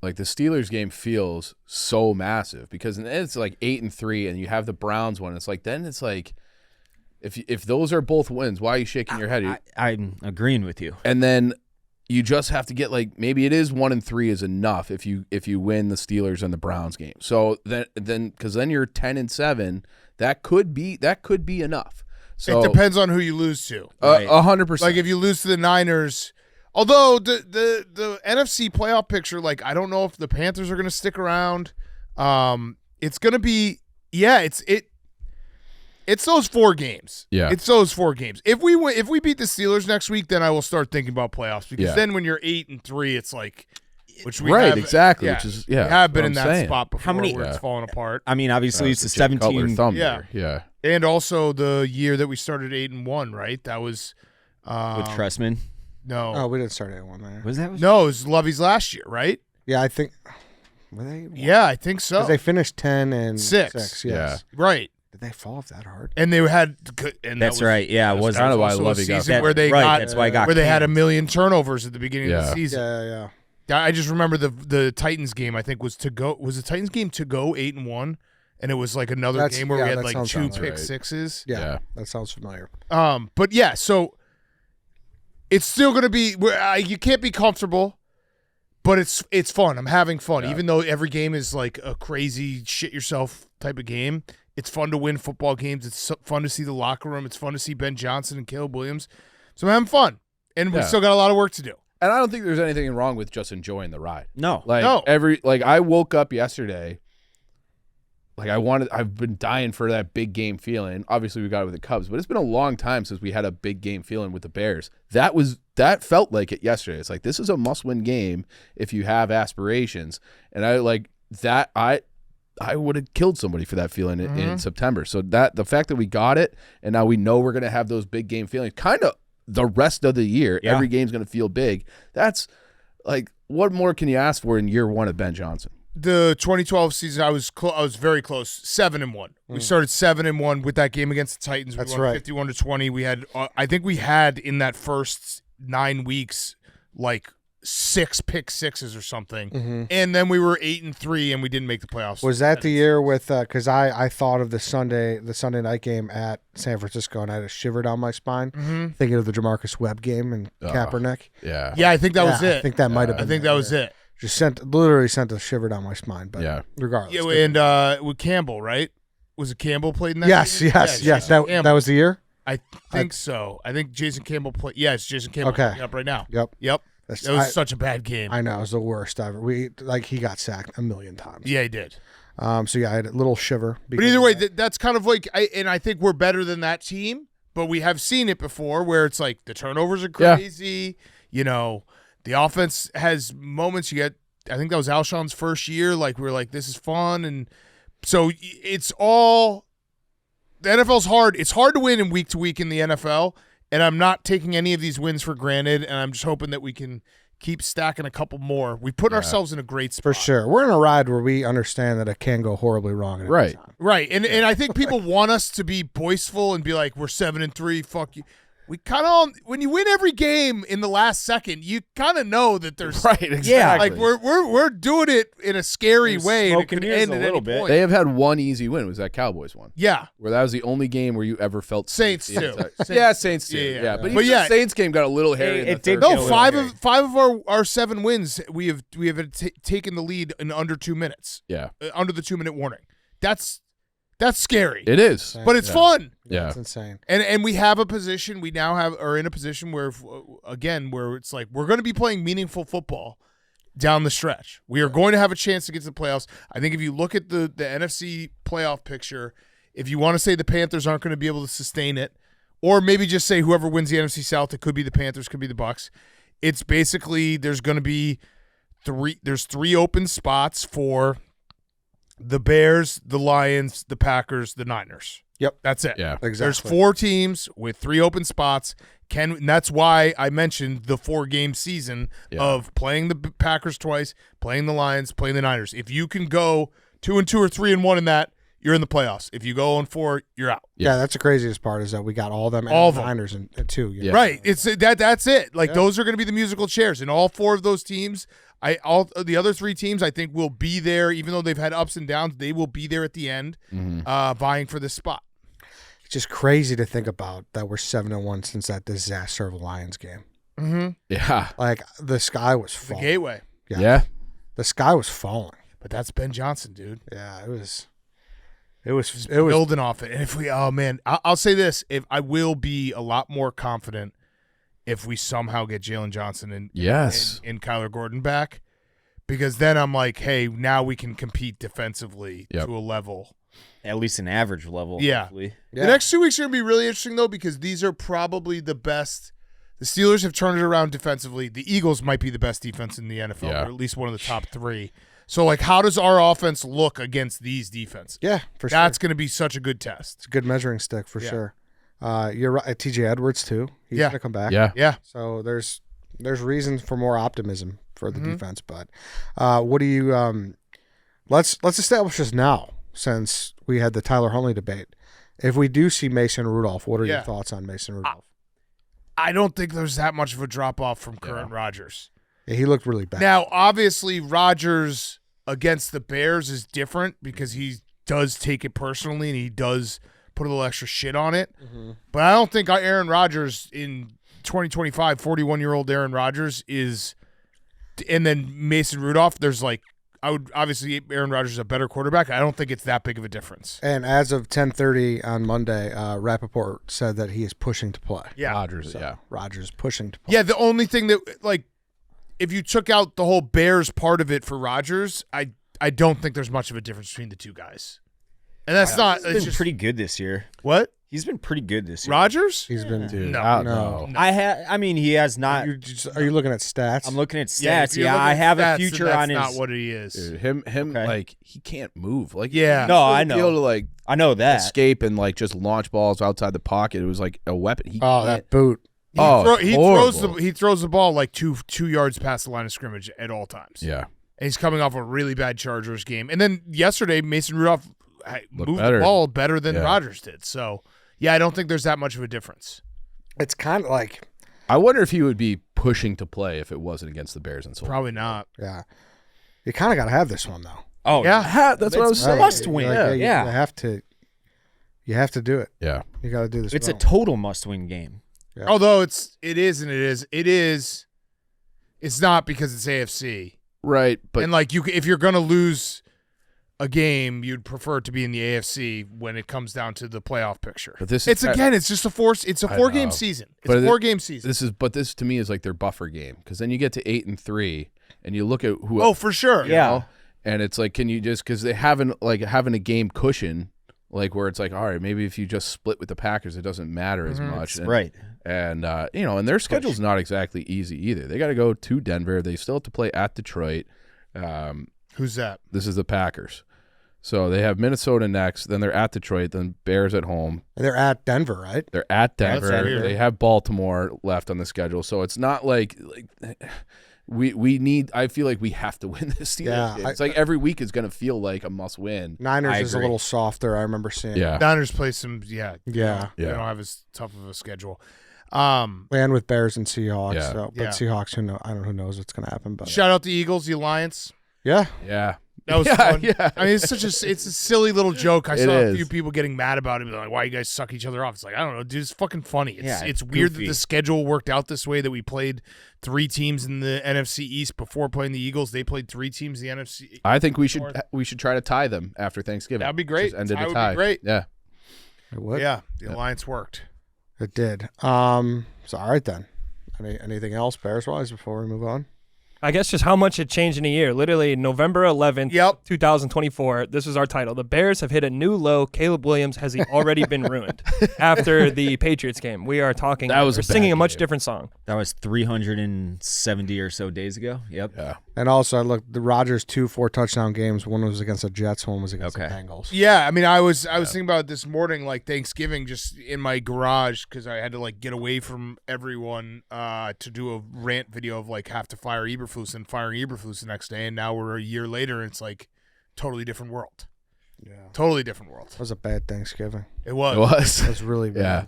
Speaker 2: like the Steelers game feels so massive because it's like 8-3 and you have the Browns one. It's like, then it's like, if those are both wins, why are you shaking your head?
Speaker 3: I'm agreeing with you.
Speaker 2: And then you just have to get like, maybe it is 1-3 is enough if you win the Steelers and the Browns game. So then because then you're 10-7, that could be enough. So
Speaker 4: it depends on who you lose to.
Speaker 2: 100%.
Speaker 4: Like if you lose to the Niners, although the NFC playoff picture, like I don't know if the Panthers are going to stick around. It's going to be it's those 4 games.
Speaker 2: Yeah,
Speaker 4: it's those 4 games. If we beat the Steelers next week, then I will start thinking about playoffs because then when you're 8-3, it's like which we have,
Speaker 2: exactly.
Speaker 4: Yeah,
Speaker 2: which is
Speaker 4: we have been in that spot before
Speaker 3: where
Speaker 4: it's falling apart.
Speaker 3: I mean, obviously it's a 17.
Speaker 2: Yeah.
Speaker 4: And also the year that we started 8-1, right? That was
Speaker 3: With Tressman.
Speaker 4: no.
Speaker 1: Oh, we didn't start at one there.
Speaker 3: Was that?
Speaker 4: No, it was Lovey's last year, right?
Speaker 1: Yeah, I think. Were they?
Speaker 4: Yeah, I think so.
Speaker 1: 'Cause they finished 10-6.
Speaker 4: 6.
Speaker 1: Yes.
Speaker 4: Right.
Speaker 1: Did they fall off that hard?
Speaker 4: And they had and
Speaker 3: That's
Speaker 4: that was,
Speaker 3: right. Yeah, it was
Speaker 2: kind of why
Speaker 4: also a
Speaker 2: Lovey got
Speaker 4: season
Speaker 3: that.
Speaker 4: where they
Speaker 3: right,
Speaker 4: got
Speaker 3: that's why I got
Speaker 4: where they had a
Speaker 3: canned.
Speaker 4: million turnovers at the beginning of the
Speaker 2: Yeah.
Speaker 4: season.
Speaker 1: Yeah.
Speaker 4: I just remember the Titans game. I think was the Titans game to go 8-1, and it was like another
Speaker 1: That's-
Speaker 4: game where
Speaker 1: yeah,
Speaker 4: we had
Speaker 1: that
Speaker 4: like
Speaker 1: sounds
Speaker 4: 2
Speaker 1: about
Speaker 4: pick
Speaker 2: right.
Speaker 4: sixes.
Speaker 1: Yeah. That sounds familiar.
Speaker 4: But yeah, so it's still gonna be you can't be comfortable, but it's fun. I'm having fun, even though every game is like a crazy shit yourself type of game. It's fun to win football games. It's fun to see the locker room. It's fun to see Ben Johnson and Caleb Williams. So I'm having fun, and we still got a lot of work to do.
Speaker 2: And I don't think there's anything wrong with just enjoying the ride.
Speaker 3: No.
Speaker 2: Like
Speaker 4: No.
Speaker 2: I woke up yesterday. Like I've been dying for that big game feeling. Obviously we got it with the Cubs, but it's been a long time since we had a big game feeling with the Bears. That felt like it yesterday. It's like, this is a must-win game if you have aspirations. And I like that. I would have killed somebody for that feeling in September. So that the fact that we got it and now we know we're going to have those big game feelings kind of the rest of the year, every game's going to feel big. That's like, what more can you ask for in year 1 of Ben Johnson?
Speaker 4: The 2012 season, I was very close, 7-1. We started 7-1 with that game against the Titans.
Speaker 1: That's
Speaker 4: we won
Speaker 1: right.
Speaker 4: 51-20. We had, I think we had in that first 9 weeks like 6 pick sixes or something, and then we were 8-3 and we didn't make the playoffs.
Speaker 1: Was that the year with? Because I thought of the Sunday night game at San Francisco, and I had a shiver down my spine thinking of the Jamarcus Webb game and Kaepernick.
Speaker 2: Yeah.
Speaker 4: Yeah, I think that was it.
Speaker 1: I think that might have been.
Speaker 4: I think that was it.
Speaker 1: Just literally sent a shiver down my spine. But regardless,
Speaker 4: Yeah, and with Campbell, right? Was it Campbell played in that?
Speaker 1: yes.
Speaker 4: game?
Speaker 1: That
Speaker 4: Campbell.
Speaker 1: was the year.
Speaker 4: I think so. I think Jason Campbell played. Yeah, it's Jason Campbell.
Speaker 1: Okay.
Speaker 4: Looking up right now.
Speaker 1: Yep.
Speaker 4: That was such a bad game.
Speaker 1: I know, it was the worst ever. He got sacked a million times.
Speaker 4: Yeah, he did.
Speaker 1: So yeah, I had a little shiver.
Speaker 4: But either way, that's kind of like, I think we're better than that team. But we have seen it before, where it's like the turnovers are crazy. You know, the offense has moments. You get, I think that was Alshon's first year. Like we're like, this is fun, and so it's all. The NFL's hard. It's hard to win in week to week in the NFL. And I'm not taking any of these wins for granted, and I'm just hoping that we can keep stacking a couple more. We put ourselves in a great spot.
Speaker 1: For sure. We're in a ride where we understand that it can go horribly wrong. At any time.
Speaker 4: Right. And I think people want us to be boastful and be like, we're 7-3, fuck you. We kind of, when you win every game in the last second, you kind of know that there's
Speaker 2: exactly.
Speaker 4: like we're doing it in a scary way, and it could end at any point.
Speaker 2: They have had one easy win. Was that Cowboys one?
Speaker 4: Yeah,
Speaker 2: where that was the only game where you ever felt
Speaker 4: Saints
Speaker 2: safe.
Speaker 4: too.
Speaker 2: Saints too. Yeah. But
Speaker 4: yeah,
Speaker 2: the Saints game got a little hairy.
Speaker 3: It did.
Speaker 4: No, five of our 7 wins, we have taken the lead in under 2 minutes.
Speaker 2: Yeah,
Speaker 4: under the 2-minute warning. That's scary.
Speaker 2: It is,
Speaker 4: but it's fun.
Speaker 2: Yeah,
Speaker 1: it's insane.
Speaker 4: And we have a position. We now are in a position where, again, where it's like we're going to be playing meaningful football down the stretch. We are going to have a chance to get to the playoffs. I think if you look at the NFC playoff picture, if you want to say the Panthers aren't going to be able to sustain it, or maybe just say whoever wins the NFC South, it could be the Panthers, could be the Bucks. It's basically there's going to be 3 open spots for the Bears, the Lions, the Packers, the Niners.
Speaker 1: Yep.
Speaker 4: That's it.
Speaker 2: Yeah,
Speaker 1: exactly.
Speaker 4: There's 4 teams with 3 open spots. And that's why I mentioned the 4-game season of playing the Packers twice, playing the Lions, playing the Niners. If you can go 2-2 or 3-1 in that, you're in the playoffs. If you go 0-4, you're out.
Speaker 1: Yeah, that's the craziest part is that we got all of them and
Speaker 4: All
Speaker 1: the
Speaker 4: of them.
Speaker 1: Niners and two. You know?
Speaker 2: Yeah.
Speaker 4: Right. It's that's it. Like those are going to be the musical chairs, and all 4 of those teams, all the other 3 teams, I think will be there. Even though they've had ups and downs, they will be there at the end, vying for this spot.
Speaker 1: It's just crazy to think about that we're 7-1 since that disaster of Lions game.
Speaker 4: Mm-hmm.
Speaker 2: Yeah.
Speaker 1: Like the sky was
Speaker 4: The
Speaker 1: falling.
Speaker 4: gateway,
Speaker 2: Yeah.
Speaker 1: The sky was falling.
Speaker 4: but that's Ben Johnson, dude.
Speaker 1: Yeah, it was
Speaker 4: Building off it, and if we, oh man, I'll say this: if I will be a lot more confident if we somehow get Jalen Johnson and
Speaker 2: Yes.
Speaker 4: and Kyler Gordon back, because then I'm like, hey, now we can compete defensively
Speaker 2: Yep.
Speaker 4: to a level.
Speaker 3: At least an average level.
Speaker 4: Yeah.
Speaker 3: Hopefully.
Speaker 1: Yeah.
Speaker 4: The next 2 weeks are going to be really interesting, though, because these are probably the best. The Steelers have turned it around defensively. The Eagles might be the best defense in the NFL,
Speaker 2: Yeah.
Speaker 4: or at least one of the top 3. So, like, how does our offense look against these defenses?
Speaker 1: yeah, for sure.
Speaker 4: That's going to be such a good test.
Speaker 1: It's a good measuring stick for
Speaker 4: Yeah.
Speaker 1: sure. You're right. TJ Edwards too. He's
Speaker 4: Yeah.
Speaker 1: gonna come back.
Speaker 2: Yeah.
Speaker 4: Yeah.
Speaker 1: So there's reasons for more optimism for the
Speaker 4: Mm-hmm.
Speaker 1: defense. But what do you? Let's establish this now, since we had the Tyler Huntley debate. If we do see Mason Rudolph, what are your
Speaker 4: Yeah.
Speaker 1: thoughts on Mason Rudolph?
Speaker 4: I don't think there's that much of a drop off from current Rodgers.
Speaker 1: Yeah, he looked really bad.
Speaker 4: Now, obviously, Rodgers against the Bears is different because he does take it personally and he does put a little extra shit on it. But I don't think Aaron Rodgers in 2025, 41-year-old Aaron Rodgers is, and then Mason Rudolph, there's like, I would obviously Aaron Rodgers is a better quarterback. I don't think it's that big of a difference.
Speaker 1: And as of 10:30 on Monday, Rappaport said that he is pushing to play.
Speaker 4: Yeah.
Speaker 2: Rodgers.
Speaker 1: So
Speaker 2: Yeah.
Speaker 1: Rodgers pushing to play.
Speaker 4: Yeah, the only thing that, like, if you took out the whole Bears part of it for Rodgers, I don't think there's much of a difference between the two guys. And that's not,
Speaker 3: He's
Speaker 4: it's
Speaker 3: been
Speaker 4: just,
Speaker 3: pretty good this year.
Speaker 4: what?
Speaker 3: He's been pretty good this year.
Speaker 4: Rodgers?
Speaker 1: He's been.
Speaker 2: Dude,
Speaker 4: No.
Speaker 1: No.
Speaker 3: I mean, he has not.
Speaker 1: Are you looking at stats?
Speaker 3: I'm looking at
Speaker 4: if
Speaker 3: stats.
Speaker 4: you're
Speaker 3: Yeah,
Speaker 4: looking
Speaker 3: I
Speaker 4: at
Speaker 3: have
Speaker 4: stats,
Speaker 3: a
Speaker 4: then
Speaker 3: future
Speaker 4: that's
Speaker 3: on his.
Speaker 4: not what he is.
Speaker 2: Dude, him,
Speaker 3: Okay.
Speaker 2: like he can't move. Like,
Speaker 4: Yeah.
Speaker 3: No, I
Speaker 2: Be
Speaker 3: know.
Speaker 2: able to like
Speaker 3: I know that.
Speaker 2: escape and like just launch balls outside the pocket. It was like a weapon. He
Speaker 1: Oh,
Speaker 2: can't-
Speaker 1: that boot.
Speaker 4: He throws
Speaker 2: horrible.
Speaker 4: the ball like two yards past the line of scrimmage at all times.
Speaker 2: Yeah.
Speaker 4: And he's coming off a really bad Chargers game. And then yesterday, Mason Rudolph moved
Speaker 2: better.
Speaker 4: the ball better than
Speaker 2: Yeah.
Speaker 4: Rodgers did. So, yeah, I don't think there's that much of a difference.
Speaker 1: It's kind of like,
Speaker 2: I wonder if he would be pushing to play if it wasn't against the Bears and so.
Speaker 4: Probably not.
Speaker 1: yeah, you kind of got to have this one though.
Speaker 3: Oh
Speaker 4: Yeah.
Speaker 2: That's what I was
Speaker 3: It's
Speaker 2: saying.
Speaker 3: must win.
Speaker 1: Like,
Speaker 3: Yeah.
Speaker 1: you have to. You have to do it.
Speaker 2: Yeah.
Speaker 1: You got to do this.
Speaker 3: It's a
Speaker 1: well.
Speaker 3: total must-win game.
Speaker 1: Yeah.
Speaker 4: Although it is. It's not because it's AFC.
Speaker 2: Right. But
Speaker 4: And like if you're gonna lose a game, you'd prefer it to be in the AFC when it comes down to the playoff picture.
Speaker 2: But this
Speaker 4: it's
Speaker 2: is-
Speaker 4: again, it's just it's a
Speaker 2: I
Speaker 4: 4-game
Speaker 2: know.
Speaker 4: season. It's
Speaker 2: But
Speaker 4: a 4-game season.
Speaker 2: this to me is like their buffer game, because then you get to 8-3 and you look at who.
Speaker 4: Oh, for sure.
Speaker 2: you know, and it's like, can you just, because they haven't like having a game cushion, like where it's like, all right, maybe if you just split with the Packers, it doesn't matter as much. And,
Speaker 3: Right.
Speaker 2: And and their schedule's not exactly easy either. They got to go to Denver. They still have to play at Detroit.
Speaker 4: Who's that?
Speaker 2: This is the Packers. So they have Minnesota next, then they're at Detroit, then Bears at home.
Speaker 1: And they're at Denver, right?
Speaker 2: They're at
Speaker 4: That's
Speaker 2: Denver.
Speaker 4: weird.
Speaker 2: They have Baltimore left on the schedule. So it's not like we need, I feel like we have to win this Steelers
Speaker 1: Yeah,
Speaker 2: game. It's like every week is going to feel like a must win.
Speaker 1: Niners
Speaker 3: I
Speaker 1: is a
Speaker 3: agree.
Speaker 1: little softer. I remember seeing.
Speaker 2: Yeah.
Speaker 4: Niners play some. Yeah.
Speaker 1: Yeah.
Speaker 4: They
Speaker 2: Yeah.
Speaker 4: don't have as tough of a schedule.
Speaker 1: And with Bears and Seahawks.
Speaker 2: Yeah.
Speaker 1: So, but
Speaker 4: Yeah.
Speaker 1: Seahawks, I don't know who knows what's going to happen. But
Speaker 4: Shout out the Eagles, the Alliance.
Speaker 1: yeah,
Speaker 2: Yeah.
Speaker 4: That was
Speaker 2: Yeah,
Speaker 4: fun.
Speaker 2: yeah.
Speaker 4: I mean, it's a silly little joke. I
Speaker 2: It
Speaker 4: saw a
Speaker 2: is.
Speaker 4: few people getting mad about it, like, "Why you guys suck each other off?" It's like, I don't know, dude. It's fucking funny. It's
Speaker 3: Yeah,
Speaker 4: it's weird that
Speaker 3: goofy.
Speaker 4: the schedule worked out this way. That we played 3 teams in the NFC East before playing the Eagles. They played 3 teams in the NFC.
Speaker 2: I think we
Speaker 4: North.
Speaker 2: should try to tie them after Thanksgiving.
Speaker 4: That'd be great.
Speaker 2: Just end in
Speaker 4: Tie
Speaker 2: a
Speaker 4: would be
Speaker 2: tie.
Speaker 4: great.
Speaker 2: Yeah.
Speaker 1: it would.
Speaker 4: Yeah, the Alliance worked.
Speaker 1: It did. So all right then. Anything else Bears wise before we move on?
Speaker 5: I guess just how much it changed in a year. Literally, November 11th,
Speaker 4: Yep.
Speaker 5: 2024. This is our title. The Bears have hit a new low. Caleb Williams has he already been ruined after the Patriots game. We are talking.
Speaker 2: That was
Speaker 5: we're
Speaker 2: a
Speaker 5: singing
Speaker 2: bad
Speaker 5: a much
Speaker 2: game.
Speaker 5: different song.
Speaker 3: That was 370 or so days ago. Yep.
Speaker 2: Yeah.
Speaker 1: And also, I looked the Rodgers 2 4-touchdown games. One was against the Jets. One was against the
Speaker 3: Okay.
Speaker 1: Bengals.
Speaker 4: Yeah, I mean, I was thinking about it this morning, like Thanksgiving, just in my garage because I had to like get away from everyone to do a rant video of like have to fire Eberflus and firing Eberflus the next day, and now we're a year later, and it's like totally different world. Totally different world.
Speaker 1: It was a bad Thanksgiving.
Speaker 4: It was.
Speaker 2: It was.
Speaker 1: It was really bad.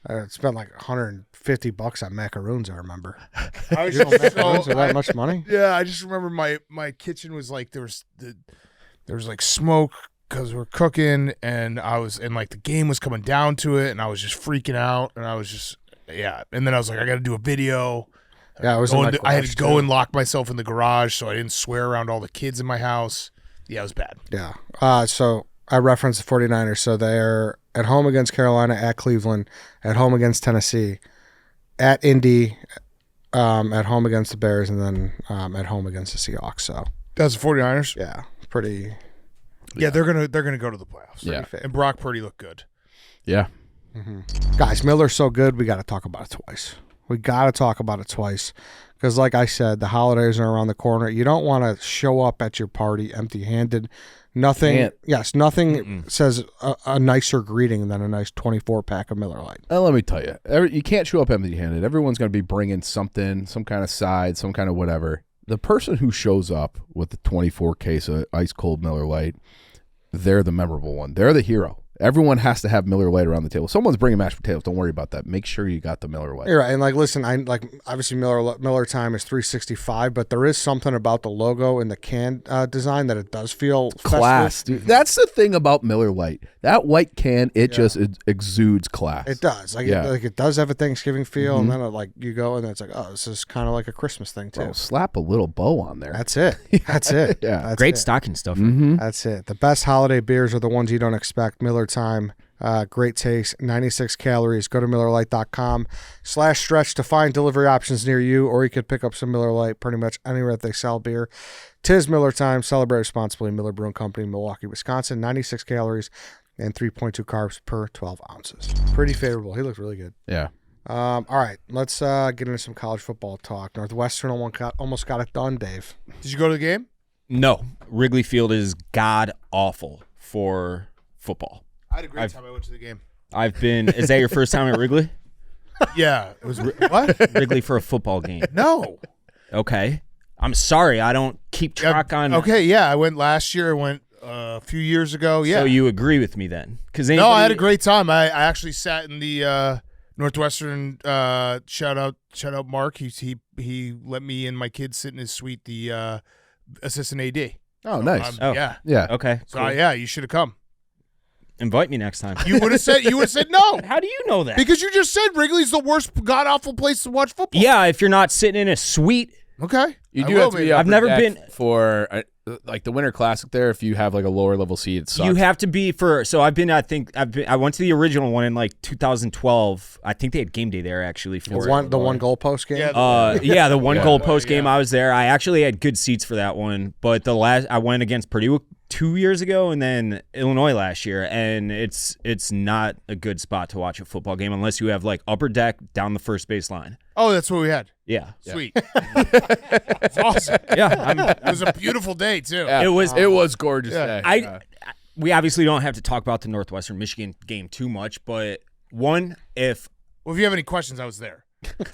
Speaker 2: Yeah.
Speaker 1: I spent like $150 on macaroons, I remember.
Speaker 4: I was
Speaker 1: You know,
Speaker 4: just
Speaker 1: macaroons are that much money?
Speaker 4: Yeah, I just remember my kitchen was like there was like smoke because we're cooking, and like the game was coming down to it, and I was just freaking out, and I was just and then I was like, I got to do a video.
Speaker 1: Yeah, I was.
Speaker 4: I had to go and lock myself in the garage so I didn't swear around all the kids in my house. Yeah, it was bad.
Speaker 1: Yeah. So I referenced the 49ers. So they're at home against Carolina, at Cleveland, at home against Tennessee, at Indy, at home against the Bears, and then at home against the Seahawks. So
Speaker 4: That's the 49ers.
Speaker 1: yeah, pretty.
Speaker 4: Yeah, they're gonna go to the playoffs.
Speaker 2: Yeah.
Speaker 4: And Brock Purdy looked good.
Speaker 2: Yeah.
Speaker 1: Guys, Miller's so good. We got to talk about it twice. Because, like I said, the holidays are around the corner. You don't want to show up at your party empty-handed. Nothing says a nicer greeting than a nice 24-pack of Miller Lite.
Speaker 2: Let me tell you, you can't show up empty-handed. Everyone's going to be bringing something, some kind of side, some kind of whatever. The person who shows up with the 24 case of ice-cold Miller Lite, they're the memorable one. They're the hero. Everyone has to have Miller Lite around the table. Someone's bringing mashed potatoes. Don't worry about that. Make sure you got the Miller Lite.
Speaker 1: You're right. And listen, obviously Miller time is 365, but there is something about the logo and the can design that it does feel
Speaker 2: Class,
Speaker 1: festive.
Speaker 2: dude. That's the thing about Miller Lite. That white can, it just exudes class.
Speaker 1: It does. It does have a Thanksgiving feel, and then you go and it's like, oh, this is kind of like a Christmas thing too.
Speaker 2: Bro, slap a little bow on there.
Speaker 1: That's it. That's it.
Speaker 2: Yeah.
Speaker 1: That's
Speaker 3: Great
Speaker 1: it.
Speaker 3: stocking stuffer.
Speaker 1: That's it. The best holiday beers are the ones you don't expect. Miller Time, great taste, 96 calories. Go to MillerLite.com/stretch to find delivery options near you, or you could pick up some Miller Lite pretty much anywhere that they sell beer. 'Tis Miller Time. Celebrate responsibly. Miller Brewing Company, Milwaukee, Wisconsin. 96 calories and 3.2 carbs per 12 ounces. Pretty favorable. He looked really good.
Speaker 2: Yeah.
Speaker 1: All right, let's get into some college football talk. Northwestern almost got it done, Dave.
Speaker 4: Did you go to the game?
Speaker 3: No, Wrigley Field is god awful for football.
Speaker 4: I had a great time. I went to the game.
Speaker 3: I've been. Is that your first time at Wrigley?
Speaker 4: Yeah, it was what?
Speaker 3: Wrigley for a football game.
Speaker 4: No.
Speaker 3: Okay. I'm sorry. I don't keep track on.
Speaker 4: Okay, yeah, I went last year. I went a few years ago. Yeah.
Speaker 3: So you agree with me then? Because
Speaker 4: No, I had a great time. I actually sat in the Northwestern. Shout out Mark. He let me and my kids sit in his suite. The assistant AD.
Speaker 2: Oh, nice.
Speaker 4: Yeah.
Speaker 2: Yeah.
Speaker 3: Okay.
Speaker 4: So
Speaker 3: Cool.
Speaker 4: yeah, you should have come.
Speaker 3: Invite me next time.
Speaker 4: You would have said no.
Speaker 3: How do you know that?
Speaker 4: Because you just said Wrigley's the worst god awful place to watch football.
Speaker 3: Yeah, if you're not sitting in a suite.
Speaker 4: Okay.
Speaker 2: You
Speaker 4: I
Speaker 2: do
Speaker 4: will
Speaker 2: have to be
Speaker 4: be.
Speaker 2: upper
Speaker 3: I've never
Speaker 2: deck
Speaker 3: been-
Speaker 2: for like the Winter Classic there. If you have like a lower level seat, it sucks.
Speaker 3: You have to be for. So I've been. I went to the original one in like 2012. I think they had game day there actually for
Speaker 1: The one goalpost game.
Speaker 4: Yeah.
Speaker 3: The one goal post
Speaker 4: yeah.
Speaker 3: game I was there. I actually had good seats for that one, but I went against Purdue 2 years ago and then Illinois last year, and it's not a good spot to watch a football game unless you have like upper deck down the first base line.
Speaker 4: Oh, that's what we had.
Speaker 3: Yeah.
Speaker 4: Sweet. It's awesome.
Speaker 3: Yeah.
Speaker 4: It was a beautiful day too.
Speaker 2: Yeah.
Speaker 3: It was
Speaker 2: gorgeous day.
Speaker 3: We obviously don't have to talk about the Northwestern Michigan game too much, but if
Speaker 4: Well, if you have any questions, I was there.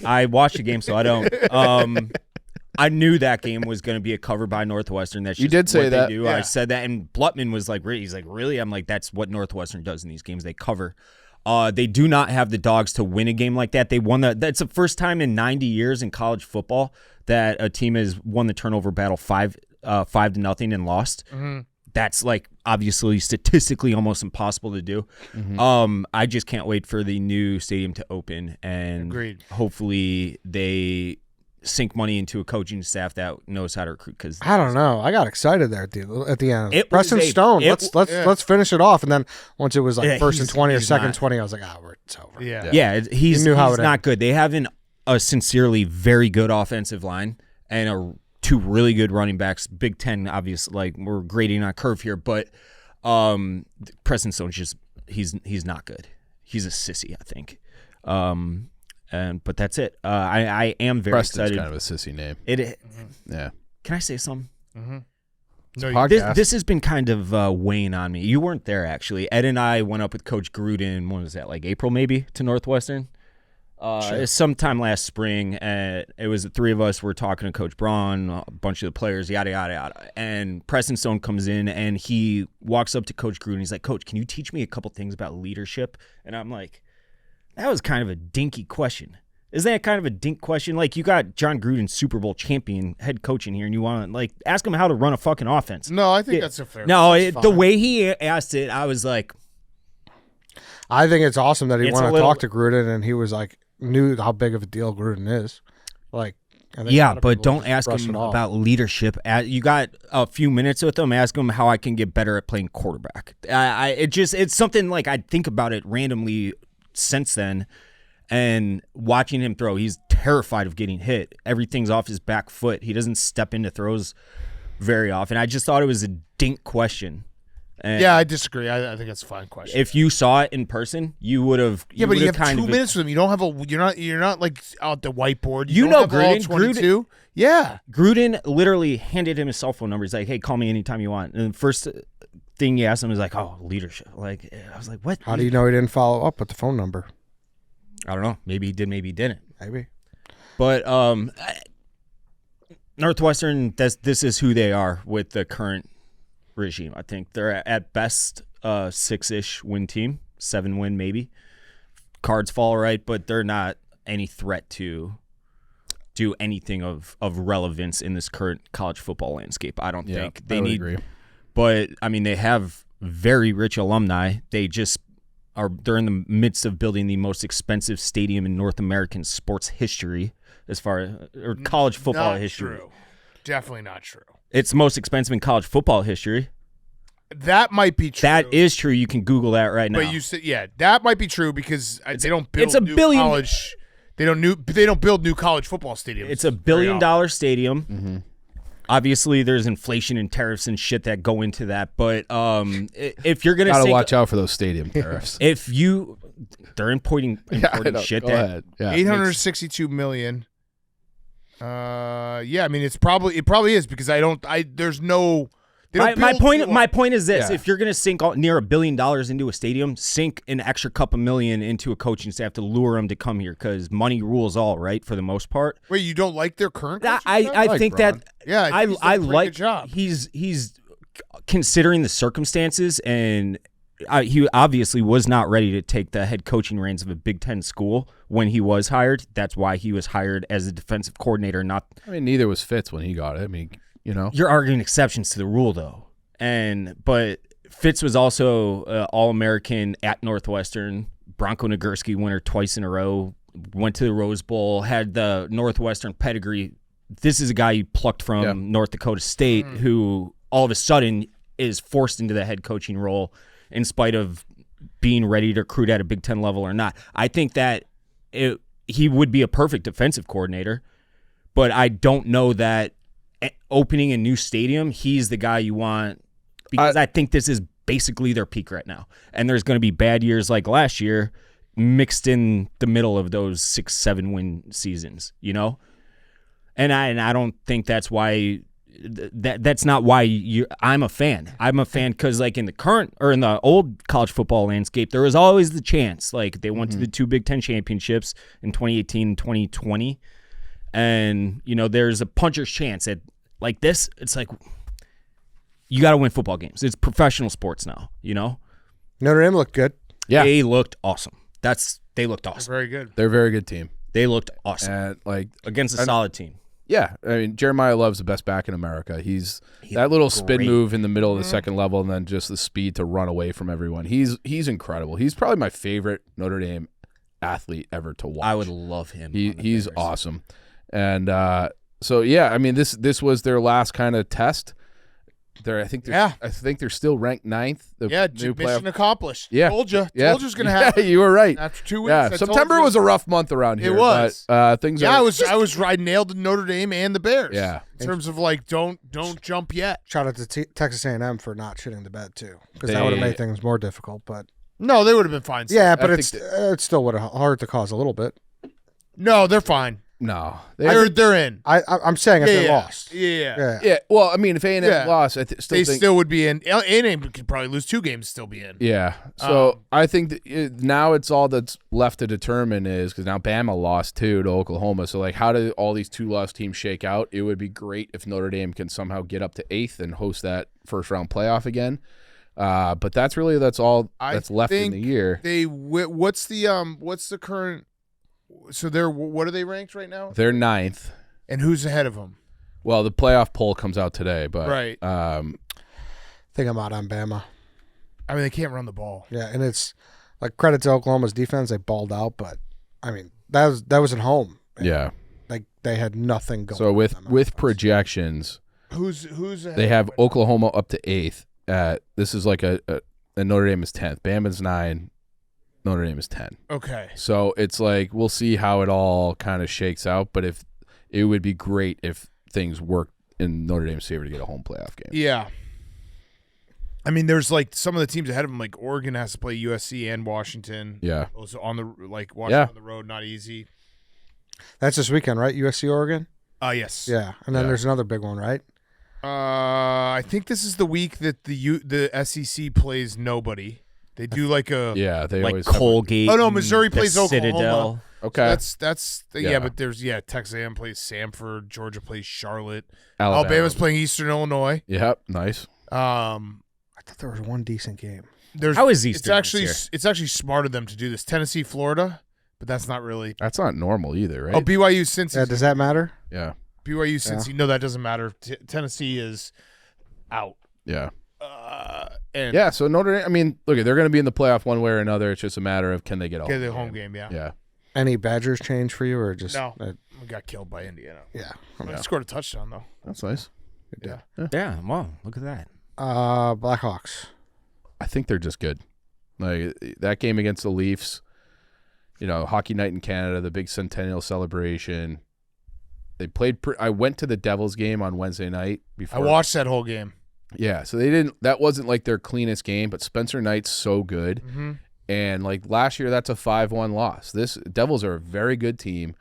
Speaker 3: I watched the game, so I don't. I knew that game was going to be a cover by Northwestern. That's just
Speaker 2: You did say
Speaker 3: what
Speaker 2: that.
Speaker 3: They do.
Speaker 4: Yeah.
Speaker 3: I said that, and Blutman was like, he's like, really? I'm like, that's what Northwestern does in these games. They cover. They do not have the dogs to win a game like that. They won that's the first time in 90 years in college football that a team has won the turnover battle 5-0 and lost.
Speaker 4: Mm-hmm.
Speaker 3: That's like obviously statistically almost impossible to do. I just can't wait for the new stadium to open, and
Speaker 4: Agreed.
Speaker 3: hopefully they sink money into a coaching staff that knows how to recruit. Because
Speaker 1: I don't know. I got excited there at the end.
Speaker 3: It was
Speaker 1: Preston
Speaker 3: a-
Speaker 1: Stone.
Speaker 3: it-
Speaker 1: Let's finish it off. And then once it was like
Speaker 3: Yeah,
Speaker 1: first and
Speaker 3: he's-
Speaker 1: 20 or
Speaker 3: he's
Speaker 1: second
Speaker 3: not.
Speaker 1: 20, I was like, it's over.
Speaker 4: Yeah.
Speaker 3: he's
Speaker 1: knew how it
Speaker 3: not good. They have a sincerely very good offensive line and two really good running backs. Big Ten, obviously, like we're grading on a curve here, but Preston Stone's just he's not good. He's a sissy, I think. But that's it. I am very
Speaker 2: Preston's
Speaker 3: excited.
Speaker 2: kind of a sissy name. Yeah.
Speaker 3: Can I say something?
Speaker 4: No, you,
Speaker 2: Podcast.
Speaker 3: This has been kind of weighing on me. You weren't there, actually. Ed and I went up with Coach Gruden, when was that, like April maybe, to Northwestern? Sometime last spring, it was the three of us. We're talking to Coach Braun, a bunch of the players, yada, yada, yada. And Preston Stone comes in, and he walks up to Coach Gruden. He's like, Coach, can you teach me a couple things about leadership? And I'm like, that was kind of a dinky question. Isn't that kind of a dink question? Like, you got John Gruden, Super Bowl champion head coach in here, and you want to, like, ask him how to run a fucking offense.
Speaker 4: No, I think that's a fair
Speaker 3: No, the way he asked it, I was like,
Speaker 1: I think it's awesome that he
Speaker 3: It's
Speaker 1: wanted
Speaker 3: a
Speaker 1: to
Speaker 3: little-
Speaker 1: talk to Gruden, and he was like, knew how big of a deal Gruden is. Like, I think a
Speaker 3: yeah,
Speaker 1: lot of
Speaker 3: but
Speaker 1: people
Speaker 3: don't
Speaker 1: just
Speaker 3: ask
Speaker 1: brush
Speaker 3: him
Speaker 1: it off.
Speaker 3: about leadership. You got a few minutes with him. Ask him how I can get better at playing quarterback. It's something like I think about it randomly since then, and watching him throw, he's terrified of getting hit. Everything's off his back foot. He doesn't step into throws very often. I just thought it was a dink question. And
Speaker 4: Yeah, I disagree. I think that's a fine question.
Speaker 3: if you saw it in person, you would have.
Speaker 4: Yeah, but you have
Speaker 3: kind
Speaker 4: 2
Speaker 3: of
Speaker 4: minutes with them. You don't have You're not like out the whiteboard.
Speaker 3: You
Speaker 4: don't
Speaker 3: know
Speaker 4: have all
Speaker 3: Gruden.
Speaker 4: 22. Yeah.
Speaker 3: Gruden literally handed him his cell phone number. He's like, "Hey, call me anytime you want." And the first thing he asked him was like, "Oh, leadership." Like, I was like, "What?"
Speaker 1: How do you know he didn't follow up with the phone number?
Speaker 3: I don't know. Maybe he did. Maybe he didn't.
Speaker 1: Maybe.
Speaker 3: But Northwestern, this is who they are with the current regime. I think they're at best 6-ish win team, 7 win maybe. Cards fall right, but they're not any threat to do anything of relevance in this current college football landscape. I don't think
Speaker 2: I would agree.
Speaker 3: But I mean, they have very rich alumni. They're in the midst of building the most expensive stadium in North American sports history, or college football
Speaker 4: Not
Speaker 3: history.
Speaker 4: true. Definitely not true.
Speaker 3: It's the most expensive in college football history.
Speaker 4: That might be true.
Speaker 3: That is true. You can Google that right now.
Speaker 4: But you said, yeah, that might be true because they don't build
Speaker 3: it's a
Speaker 4: new
Speaker 3: billion-
Speaker 4: college. They don't build new college football stadiums.
Speaker 3: It's a $1 billion stadium. Obviously, there's inflation and tariffs and shit that go into that. But if you're gonna
Speaker 2: Gotta
Speaker 3: sink-
Speaker 2: watch out for those stadium tariffs.
Speaker 3: they're importing
Speaker 2: I know.
Speaker 3: shit
Speaker 2: Go
Speaker 3: that
Speaker 2: ahead. Yeah.
Speaker 4: 862 million. Yeah, I mean it probably is because there's no. They don't
Speaker 3: My
Speaker 4: build
Speaker 3: point point is this:
Speaker 2: Yeah.
Speaker 3: if you're going to sink near $1 billion into a stadium, sink an extra couple million into a coaching staff to lure them to come here because money rules all, right? For the most part,
Speaker 4: Wait, you don't like their current? coaching staff?
Speaker 3: I
Speaker 2: like
Speaker 3: think
Speaker 2: Braun.
Speaker 3: that
Speaker 4: Yeah, I think he's done a pretty
Speaker 3: like
Speaker 4: good job.
Speaker 3: he's considering the circumstances, and he obviously was not ready to take the head coaching reins of a Big Ten school when he was hired. That's why he was hired as a defensive coordinator, not.
Speaker 2: I mean, neither was Fitz when he got it. I mean, you know.
Speaker 3: You're arguing exceptions to the rule, though. But Fitz was also All-American at Northwestern, Bronco Nagurski winner twice in a row, went to the Rose Bowl, had the Northwestern pedigree. This is a guy you plucked from North Dakota State who all of a sudden is forced into the head coaching role in spite of being ready to recruit at a Big Ten level or not. I think that he would be a perfect defensive coordinator, but I don't know that opening a new stadium, he's the guy you want because I think this is basically their peak right now. And there's going to be bad years like last year mixed in the middle of those 6-7 win seasons, you know? And I don't think that's why that's not why I'm a fan. I'm a fan because like in the current or in the old college football landscape, there was always the chance. Like they went to the 2 Big Ten championships in 2018 and 2020. And, you know, there's a puncher's chance at like this. It's like you got to win football games. It's professional sports now, you know?
Speaker 1: Notre Dame looked good.
Speaker 2: Yeah.
Speaker 3: They looked awesome. They looked awesome.
Speaker 4: Very good.
Speaker 2: They're a very good team.
Speaker 3: They looked awesome
Speaker 2: And like,
Speaker 3: against a solid team.
Speaker 2: yeah, I mean, Jeremiah Love's the best back in America. He's that little spin
Speaker 3: great.
Speaker 2: move in the middle of the second level, and then just the speed to run away from everyone. He's incredible. He's probably my favorite Notre Dame athlete ever to watch.
Speaker 3: I would love him.
Speaker 2: He's awesome, and so yeah, I mean this was their last kind of test. I think they're still ranked 9th. The
Speaker 4: Yeah,
Speaker 2: new
Speaker 4: mission
Speaker 2: playoff.
Speaker 4: accomplished.
Speaker 2: Yeah,
Speaker 4: Told you.
Speaker 2: Yeah.
Speaker 4: Told you was gonna happen.
Speaker 2: Yeah, you were right.
Speaker 4: After 2 weeks.
Speaker 2: Yeah,
Speaker 4: I told
Speaker 2: September
Speaker 4: you.
Speaker 2: was a rough month around here.
Speaker 4: was.
Speaker 2: But, things
Speaker 4: Yeah,
Speaker 2: are.
Speaker 4: I nailed Notre Dame and the Bears.
Speaker 2: Yeah.
Speaker 4: In terms of like, don't jump yet.
Speaker 1: Shout out to Texas A&M for not shitting the bed too, because that would have made things more difficult. But
Speaker 4: No, they would have been fine.
Speaker 1: yeah, but
Speaker 2: I
Speaker 1: it
Speaker 2: think
Speaker 1: still would have hurt the cause a little bit.
Speaker 4: No, they're fine.
Speaker 2: No,
Speaker 4: They're in.
Speaker 1: I'm saying if they lost.
Speaker 4: Yeah.
Speaker 2: Yeah, well, I mean, if A&M lost, I still
Speaker 4: They
Speaker 2: think
Speaker 4: still would be in. A&M could probably lose 2 games, still be in.
Speaker 2: Yeah. So I think that now it's all that's left to determine is because now Bama lost too to Oklahoma. So like, how do all these 2-loss teams shake out? It would be great if Notre Dame can somehow get up to 8th and host that first round playoff again. But that's all that's left in the year.
Speaker 4: What's the current? So what are they ranked right now?
Speaker 2: They're 9th.
Speaker 4: And who's ahead of them?
Speaker 2: Well, the playoff poll comes out today, but
Speaker 4: right.
Speaker 1: I think I'm out on Bama.
Speaker 4: I mean, they can't run the ball.
Speaker 1: Yeah, and it's like credit to Oklahoma's defense; they balled out. But I mean, that was at home.
Speaker 2: Yeah,
Speaker 1: like they had nothing going.
Speaker 2: So with projections,
Speaker 4: who's ahead
Speaker 2: they have Oklahoma up to 8th. This is like a Notre Dame is 10th. Bama's 9. Notre Dame is 10.
Speaker 4: Okay.
Speaker 2: So it's like we'll see how it all kind of shakes out. But if it would be great if things worked in Notre Dame's favor to get a home playoff game.
Speaker 4: Yeah. I mean, there's like some of the teams ahead of them, like Oregon has to play USC and Washington.
Speaker 2: Yeah.
Speaker 4: Also on the Washington on the road, not easy.
Speaker 1: That's this weekend, right? USC Oregon.
Speaker 4: Yes.
Speaker 1: Yeah, and then there's another big one, right?
Speaker 4: I think this is the week that the SEC plays nobody. They do like a
Speaker 2: they
Speaker 3: like
Speaker 2: always
Speaker 3: Colgate.
Speaker 4: Oh no, Missouri
Speaker 3: the
Speaker 4: plays Oklahoma.
Speaker 3: Citadel.
Speaker 2: Okay.
Speaker 4: So that's but there's Texas A&M plays Samford, Georgia plays Charlotte,
Speaker 2: Alabama.
Speaker 4: Alabama's playing Eastern Illinois.
Speaker 2: Yep, nice.
Speaker 1: I thought there was one decent game.
Speaker 3: How is Eastern?
Speaker 4: It's actually smart of them to do this. Tennessee, Florida, but that's not really.
Speaker 2: That's not normal either, right?
Speaker 4: Oh, BYU, Cincy.
Speaker 1: Yeah, does that matter?
Speaker 2: Yeah.
Speaker 4: BYU, Cincy. No, that doesn't matter. Tennessee is out.
Speaker 2: Yeah.
Speaker 4: And
Speaker 2: so Notre Dame, I mean, look, they're going to be in the playoff one way or another. It's just a matter of can they get
Speaker 4: the home game.
Speaker 2: Yeah.
Speaker 1: Any Badgers change for you, or just
Speaker 4: no? We got killed by Indiana.
Speaker 1: Yeah.
Speaker 4: They scored a touchdown though.
Speaker 2: That's nice.
Speaker 4: Yeah.
Speaker 3: Yeah, wow, look at that.
Speaker 1: Blackhawks.
Speaker 2: I think they're just good. Like that game against the Leafs, Hockey Night in Canada, the big Centennial celebration. They played. I went to the Devils game on Wednesday night before.
Speaker 4: I watched that whole game.
Speaker 2: Yeah, so they didn't. That wasn't like their cleanest game, but Spencer Knight's so good, and like last year, that's a 5-1 loss. This Devils are a very good team.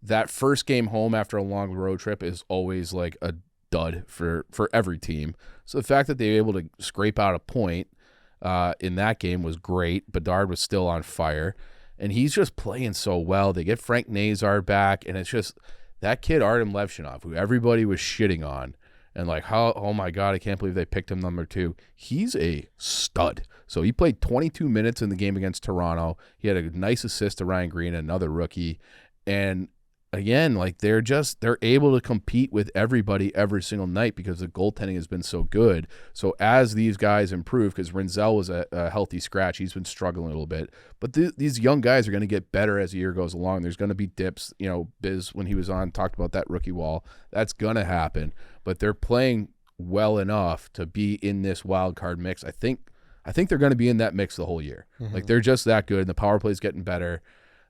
Speaker 2: That first game home after a long road trip is always like a dud for every team. So the fact that they were able to scrape out a point in that game was great. Bedard was still on fire, and he's just playing so well. They get Frank Nazar back, and it's just that kid Artem Levshinov, who everybody was shitting on. And like, oh my God, I can't believe they picked him number 2. He's a stud. So he played 22 minutes in the game against Toronto. He had a nice assist to Ryan Green, another rookie. And again, like they're able to compete with everybody every single night because the goaltending has been so good. So as these guys improve, because Renzel was a healthy scratch, he's been struggling a little bit. But these young guys are going to get better as the year goes along. There's going to be dips. Biz, when he was on, talked about that rookie wall. That's going to happen. But they're playing well enough to be in this wild card mix. I think they're going to be in that mix the whole year. Like they're just that good. And the power play is getting better.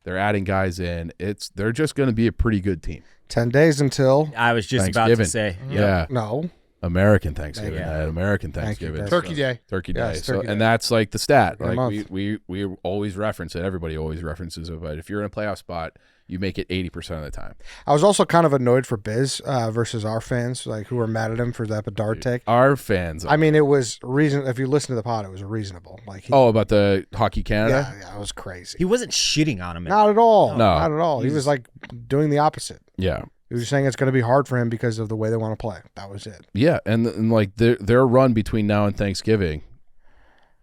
Speaker 2: They're adding guys in. They're just going to be a pretty good team.
Speaker 1: 10 days until
Speaker 3: I was just about to say.
Speaker 2: Yeah.
Speaker 1: no.
Speaker 2: American Thanksgiving.
Speaker 3: Yeah.
Speaker 2: American Thanksgiving.
Speaker 4: Turkey Day.
Speaker 2: Turkey
Speaker 1: Yeah,
Speaker 2: Day.
Speaker 1: it's
Speaker 2: So,
Speaker 1: Turkey Day.
Speaker 2: and that's like the stat.
Speaker 1: In a
Speaker 2: Like
Speaker 1: month.
Speaker 2: we always reference it. Everybody always references it. But if you're in a playoff spot, you make it 80% of the time.
Speaker 1: I was also kind of annoyed for Biz versus our fans, like who were mad at him for that Bedard take.
Speaker 2: Our fans.
Speaker 1: I mean, it was reason. If you listen to the pod, it was reasonable. Like,
Speaker 2: about the Hockey Canada?
Speaker 1: yeah, it was crazy.
Speaker 3: He wasn't shitting on him.
Speaker 1: Not at all.
Speaker 2: No.
Speaker 1: Not at all. He was like doing the opposite.
Speaker 2: Yeah.
Speaker 1: He was saying it's going to be hard for him because of the way they want to play. That was it.
Speaker 2: Yeah. And like their run between now and Thanksgiving,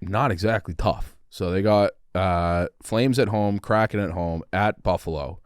Speaker 2: not exactly tough. So they got Flames at home, Kraken at home, at Buffalo.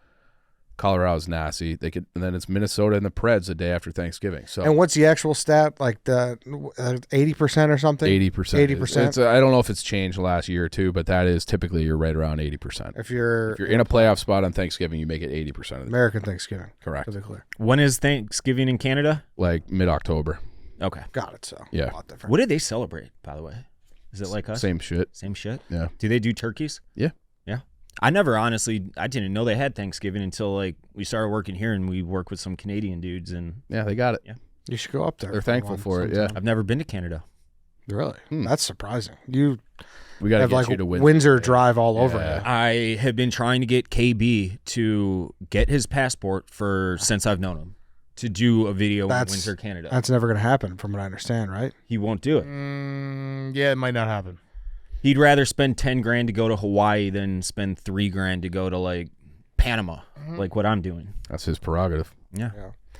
Speaker 2: Colorado's nasty. And then it's Minnesota and the Preds the day after Thanksgiving. So
Speaker 1: And what's the actual stat? Like the 80% or something?
Speaker 2: 80%.
Speaker 1: 80%.
Speaker 2: I don't know if it's changed the last year or two, but that is typically you're right around 80%.
Speaker 1: If you're
Speaker 2: in a playoff spot on Thanksgiving, you make it 80% of the time.
Speaker 1: American Thanksgiving.
Speaker 2: Correct.
Speaker 1: To be clear.
Speaker 3: When is Thanksgiving in Canada?
Speaker 2: Like mid-October.
Speaker 3: Okay.
Speaker 1: Got it. So
Speaker 2: Yeah.
Speaker 1: a lot different.
Speaker 3: What did they celebrate, by the way? Is it like us?
Speaker 2: Same shit.
Speaker 3: Same shit?
Speaker 2: Yeah.
Speaker 3: Do they do turkeys?
Speaker 2: Yeah.
Speaker 3: Yeah. I didn't know they had Thanksgiving until like we started working here and we work with some Canadian dudes and
Speaker 2: Yeah, they got it.
Speaker 3: Yeah.
Speaker 1: You should go up there.
Speaker 2: They're thankful for it, yeah.
Speaker 3: I've never been to Canada.
Speaker 1: Really? That's surprising. You
Speaker 2: We got to
Speaker 1: have
Speaker 2: get
Speaker 1: like
Speaker 2: you to win.
Speaker 1: Windsor Drive all over
Speaker 2: Yeah.
Speaker 1: you.
Speaker 3: I have been trying to get KB to get his passport since I've known him to do a video in Windsor, Canada.
Speaker 1: That's never going to happen, from what I understand, right?
Speaker 3: He won't do it.
Speaker 4: Yeah, it might not happen.
Speaker 3: He'd rather spend $10,000 to go to Hawaii than spend $3,000 to go to like Panama, like what I'm doing.
Speaker 2: That's his prerogative.
Speaker 3: Yeah.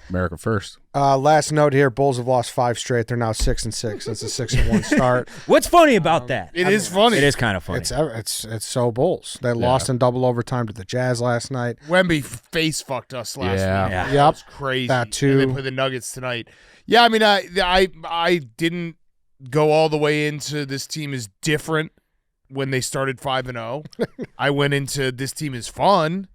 Speaker 2: America first.
Speaker 1: Last note here: Bulls have lost 5 straight. They're now 6-6. That's a 6-1 start.
Speaker 3: What's funny about that?
Speaker 4: It is funny.
Speaker 3: It is kind of funny.
Speaker 1: It's so Bulls. They lost in double overtime to the Jazz last night.
Speaker 4: Wemby face fucked us last week.
Speaker 3: Yeah.
Speaker 1: Yep.
Speaker 4: That was crazy.
Speaker 1: That too.
Speaker 4: And they play the Nuggets tonight. Yeah, I mean, I didn't go all the way into this team is different when they started 5-0. I went into this team is fun,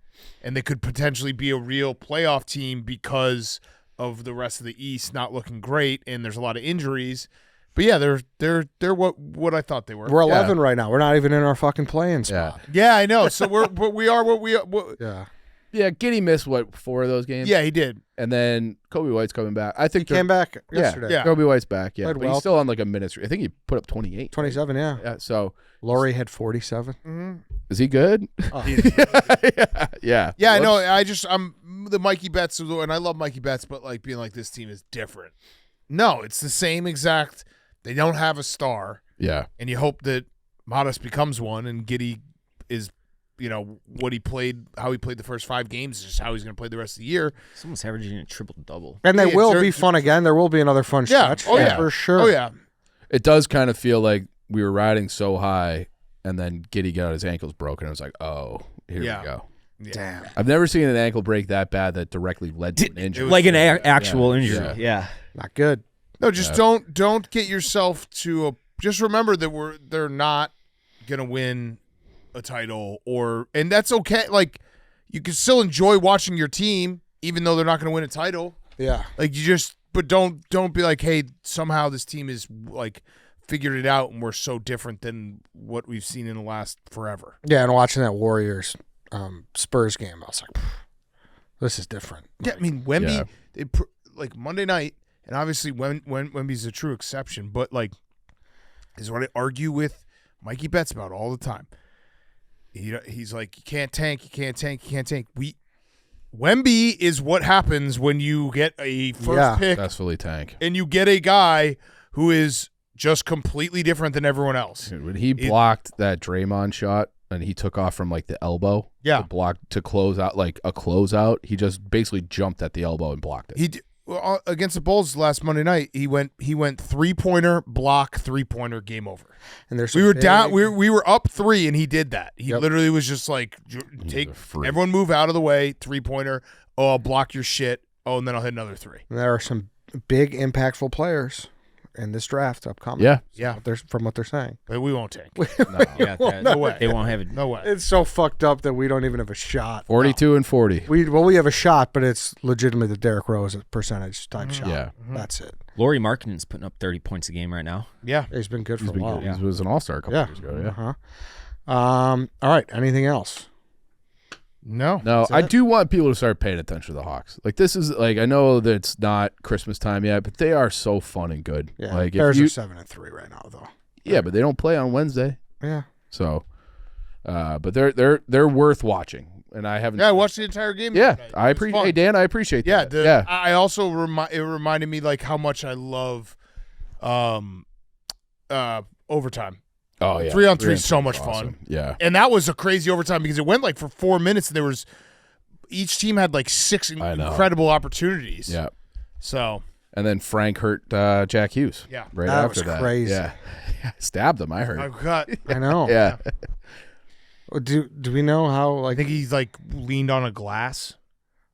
Speaker 4: and they could potentially be a real playoff team because of the rest of the East not looking great, and there's a lot of injuries. But yeah, they're what I thought they were.
Speaker 1: We're 11 right now. We're not even in our fucking play-in spot.
Speaker 4: Yeah, I know. So we are what we are.
Speaker 1: Yeah.
Speaker 2: Yeah, Giddey missed, 4 of those games?
Speaker 4: Yeah, he did.
Speaker 2: And then Kobe White's coming back. I think
Speaker 1: He came back
Speaker 2: Yeah,
Speaker 1: yesterday.
Speaker 4: Yeah.
Speaker 2: Kobe White's back, yeah.
Speaker 1: Played
Speaker 2: But
Speaker 1: well.
Speaker 2: he's still on like a minute. I think he put up 28.
Speaker 1: 27, yeah.
Speaker 2: Yeah, so
Speaker 1: Laurie had 47.
Speaker 2: is he good? Yeah.
Speaker 4: Yeah, I know. I'm the Mikey Betts, and I love Mikey Betts, but like being like this team is different. No, it's the same exact. They don't have a star,
Speaker 2: Yeah.
Speaker 4: and you hope that Modest becomes one, and Giddey is, what he played, how he played the first 5 games, is just how he's going to play the rest of the year.
Speaker 3: Someone's averaging a triple-double.
Speaker 1: And they
Speaker 4: Yeah,
Speaker 1: will
Speaker 4: they're-
Speaker 1: be fun again. There will be another fun
Speaker 4: Yeah.
Speaker 1: stretch.
Speaker 4: Oh, yeah.
Speaker 1: For sure.
Speaker 4: Oh yeah,
Speaker 2: It does kind of feel like we were riding so high, and then Giddey got his ankles broken. I was like, oh, here
Speaker 4: Yeah.
Speaker 2: we go.
Speaker 1: Damn.
Speaker 2: I've never seen an ankle break that bad that directly led to an injury.
Speaker 3: Like an actual
Speaker 2: Yeah.
Speaker 3: injury. Yeah.
Speaker 1: Not good.
Speaker 4: no, just don't get yourself to a. Just remember that they're not going to win a title, and that's okay. Like you can still enjoy watching your team, even though they're not going to win a title.
Speaker 1: Yeah.
Speaker 4: Like but don't be like, hey, somehow this team is like figured it out and we're so different than what we've seen in the last forever.
Speaker 1: Yeah, and watching that Warriors Spurs game, I was like, this is different.
Speaker 4: Yeah, I mean Wemby,
Speaker 2: Yeah.
Speaker 4: like Monday night, and obviously Wemby's a true exception, but like is what I argue with Mikey Betts about all the time. He's like, you can't tank. Wemby is what happens when you get a first pick
Speaker 2: Successfully tank.
Speaker 4: and you get a guy who is just completely different than everyone else.
Speaker 2: Dude, when he blocked that Draymond shot and he took off from like the elbow,
Speaker 4: Yeah.
Speaker 2: to close out like a closeout, he just basically jumped at the elbow and blocked it.
Speaker 4: Against the Bulls last Monday night, he went 3-pointer, block, 3-pointer, game over.
Speaker 1: And there's
Speaker 4: We were down. We were up 3, and he did that. He
Speaker 1: Yep.
Speaker 4: literally was just like, take
Speaker 2: a freak.
Speaker 4: everyone, move out of the way, 3-pointer. Oh, I'll block your shit. Oh, and then I'll hit another 3.
Speaker 1: There are some big, impactful players in this draft upcoming.
Speaker 2: Yeah.
Speaker 4: Yeah,
Speaker 1: From what they're saying.
Speaker 4: but we won't tank.
Speaker 3: Yeah,
Speaker 4: No way.
Speaker 3: They won't have it.
Speaker 4: No way.
Speaker 1: It's so fucked up that we don't even have a shot.
Speaker 2: 42 and 40.
Speaker 1: We have a shot, but it's legitimately the Derrick Rose percentage type shot.
Speaker 2: Yeah.
Speaker 1: That's it.
Speaker 3: Laurie Markkinen's putting up 30 points a game right now.
Speaker 4: Yeah.
Speaker 1: He's been good for
Speaker 2: He's
Speaker 1: a
Speaker 2: been
Speaker 1: while.
Speaker 2: good. He was an all-star a couple
Speaker 1: Yeah.
Speaker 2: years ago. Yeah.
Speaker 1: Uh-huh. All right. Anything else?
Speaker 4: No.
Speaker 2: No,
Speaker 1: That's
Speaker 2: I
Speaker 1: it?
Speaker 2: do want people to start paying attention to the Hawks. Like this is like I know that it's not Christmas time yet, but they are so fun and good.
Speaker 1: Yeah.
Speaker 2: Like
Speaker 1: Bears
Speaker 2: if
Speaker 1: are
Speaker 2: you,
Speaker 1: 7-3 right now, though.
Speaker 2: yeah, but they don't play on Wednesday,
Speaker 1: Yeah.
Speaker 2: so. But they're worth watching, and I haven't.
Speaker 4: Yeah, I watched the entire game.
Speaker 2: Yeah,
Speaker 4: tonight.
Speaker 2: I
Speaker 4: It was
Speaker 2: appreciate.
Speaker 4: fun.
Speaker 2: Hey Dan, I appreciate
Speaker 4: Yeah,
Speaker 2: that.
Speaker 4: I also it reminded me like how much I love overtime.
Speaker 2: Oh yeah,
Speaker 4: 3-on-3 is
Speaker 2: 3-on-3
Speaker 4: so much
Speaker 2: awesome.
Speaker 4: fun.
Speaker 2: Yeah,
Speaker 4: And that was a crazy overtime because it went like for 4 minutes and there was each team had like 6
Speaker 2: I know.
Speaker 4: incredible opportunities.
Speaker 2: yeah.
Speaker 4: So
Speaker 2: And then Frank hurt Jack Hughes.
Speaker 4: Yeah.
Speaker 2: right
Speaker 1: That
Speaker 2: after
Speaker 1: was
Speaker 2: that.
Speaker 1: crazy.
Speaker 2: Yeah, stabbed him. I heard.
Speaker 4: I've got
Speaker 1: I know.
Speaker 2: Yeah,
Speaker 1: Do we know how,
Speaker 4: I
Speaker 1: like,
Speaker 4: think he's like leaned on a glass.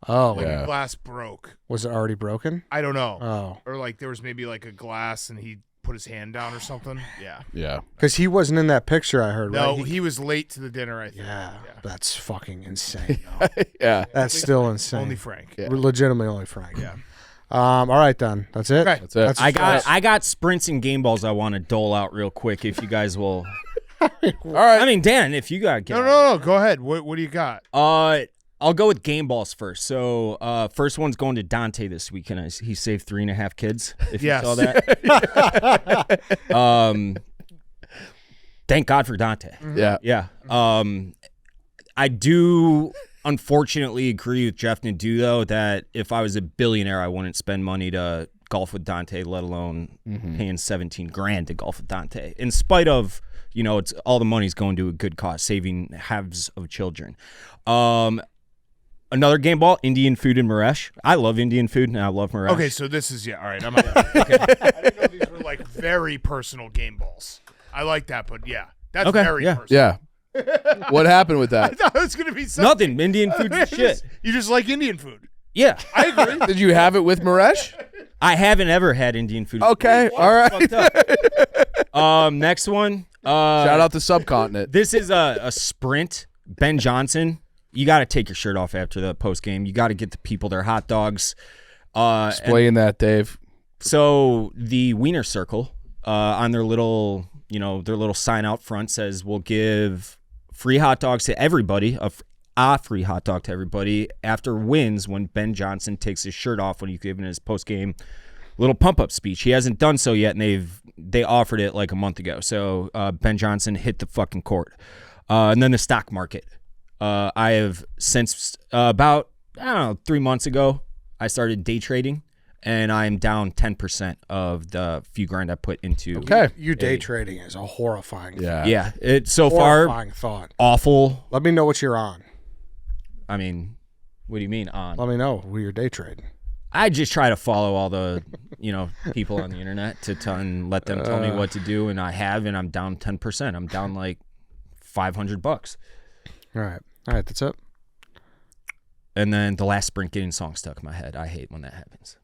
Speaker 1: oh,
Speaker 4: Like
Speaker 2: Yeah.
Speaker 4: the glass broke.
Speaker 1: was it already broken?
Speaker 4: I don't know.
Speaker 1: Oh.
Speaker 4: Or like there was maybe like a glass and he put his hand down or something. Yeah.
Speaker 2: yeah.
Speaker 1: Because he wasn't in that picture I heard,
Speaker 4: No,
Speaker 1: right?
Speaker 4: he was late to the dinner, I think.
Speaker 1: Yeah. That's fucking insane, though.
Speaker 2: Yeah.
Speaker 1: That's still insane.
Speaker 4: Only Frank.
Speaker 2: Yeah.
Speaker 1: Legitimately only Frank.
Speaker 4: Yeah.
Speaker 1: All right, then. That's it?
Speaker 4: Okay.
Speaker 2: That's it.
Speaker 3: I got sprints and game balls I want to dole out real quick if you guys will.
Speaker 2: All right.
Speaker 3: I mean, Dan, if you got
Speaker 4: No. Go ahead. What do you got?
Speaker 3: I'll go with game balls first. So first one's going to Dante this weekend. He saved 3.5 kids. If
Speaker 4: Yes.
Speaker 3: you saw that. Thank God for Dante.
Speaker 2: Yeah.
Speaker 3: Yeah. I do unfortunately agree with Jeff Nadeau, though, that if I was a billionaire, I wouldn't spend money to golf with Dante, let alone paying $17,000 to golf with Dante. In spite of, it's all the money's going to a good cause, saving halves of children. Another game ball, Indian food in Maresh. I love Indian food, and I love Maresh.
Speaker 4: Okay, so this is all right. I'm okay. I didn't know these were like very personal game balls. I like that, but yeah, that's
Speaker 3: Okay,
Speaker 4: very
Speaker 3: yeah.
Speaker 4: personal.
Speaker 2: Yeah. What happened with
Speaker 4: I
Speaker 2: that?
Speaker 4: thought it was gonna be something.
Speaker 3: Nothing. Indian food is shit.
Speaker 4: You just like Indian food.
Speaker 3: Yeah.
Speaker 4: I agree.
Speaker 2: Did you have it with Maresh?
Speaker 3: I haven't ever had Indian food.
Speaker 2: Okay. All right.
Speaker 3: Fucked up. Next one.
Speaker 2: Shout out to Subcontinent.
Speaker 3: This is a sprint. Ben Johnson. You got to take your shirt off after the post game. You got to get the people their hot dogs.
Speaker 2: Explain that, Dave.
Speaker 3: So the Wiener Circle on their little, their little sign out front says we'll give free hot dogs to everybody, a free hot dog to everybody after wins when Ben Johnson takes his shirt off when he's giving his post game little pump up speech. He hasn't done so yet, and they offered it like a month ago. So Ben Johnson hit the fucking court, and then the stock market. I have since about 3 months ago, I started day trading, and I'm down 10% of the few grand I put into.
Speaker 2: Okay.
Speaker 1: You day trading is a horrifying
Speaker 2: Yeah.
Speaker 3: Yeah, it's so far
Speaker 1: horrifying thought.
Speaker 3: awful.
Speaker 1: Let me know what you're on.
Speaker 3: I mean, what do you mean on?
Speaker 1: Let me know who you're day trading.
Speaker 3: I just try to follow all the, people on the internet and let them tell me what to do, and I have, and I'm down 10%. I'm down like $500.
Speaker 1: All right, that's it.
Speaker 3: And then the last sprint getting song stuck in my head. I hate when that happens.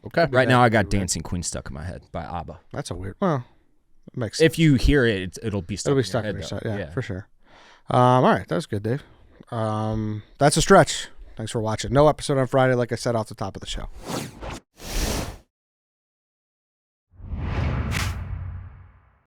Speaker 2: Okay.
Speaker 3: Right now I got Dancing Queen stuck in my head by ABBA.
Speaker 1: That's a weird. Well, it makes sense.
Speaker 3: If you hear it, it'll be stuck
Speaker 1: It'll be
Speaker 3: in
Speaker 1: stuck in
Speaker 3: your
Speaker 1: your
Speaker 3: head,
Speaker 1: side.
Speaker 3: though.
Speaker 1: Yeah, for sure. All right, that was good, Dave. That's a stretch. Thanks for watching. No episode on Friday, like I said off the top of the show.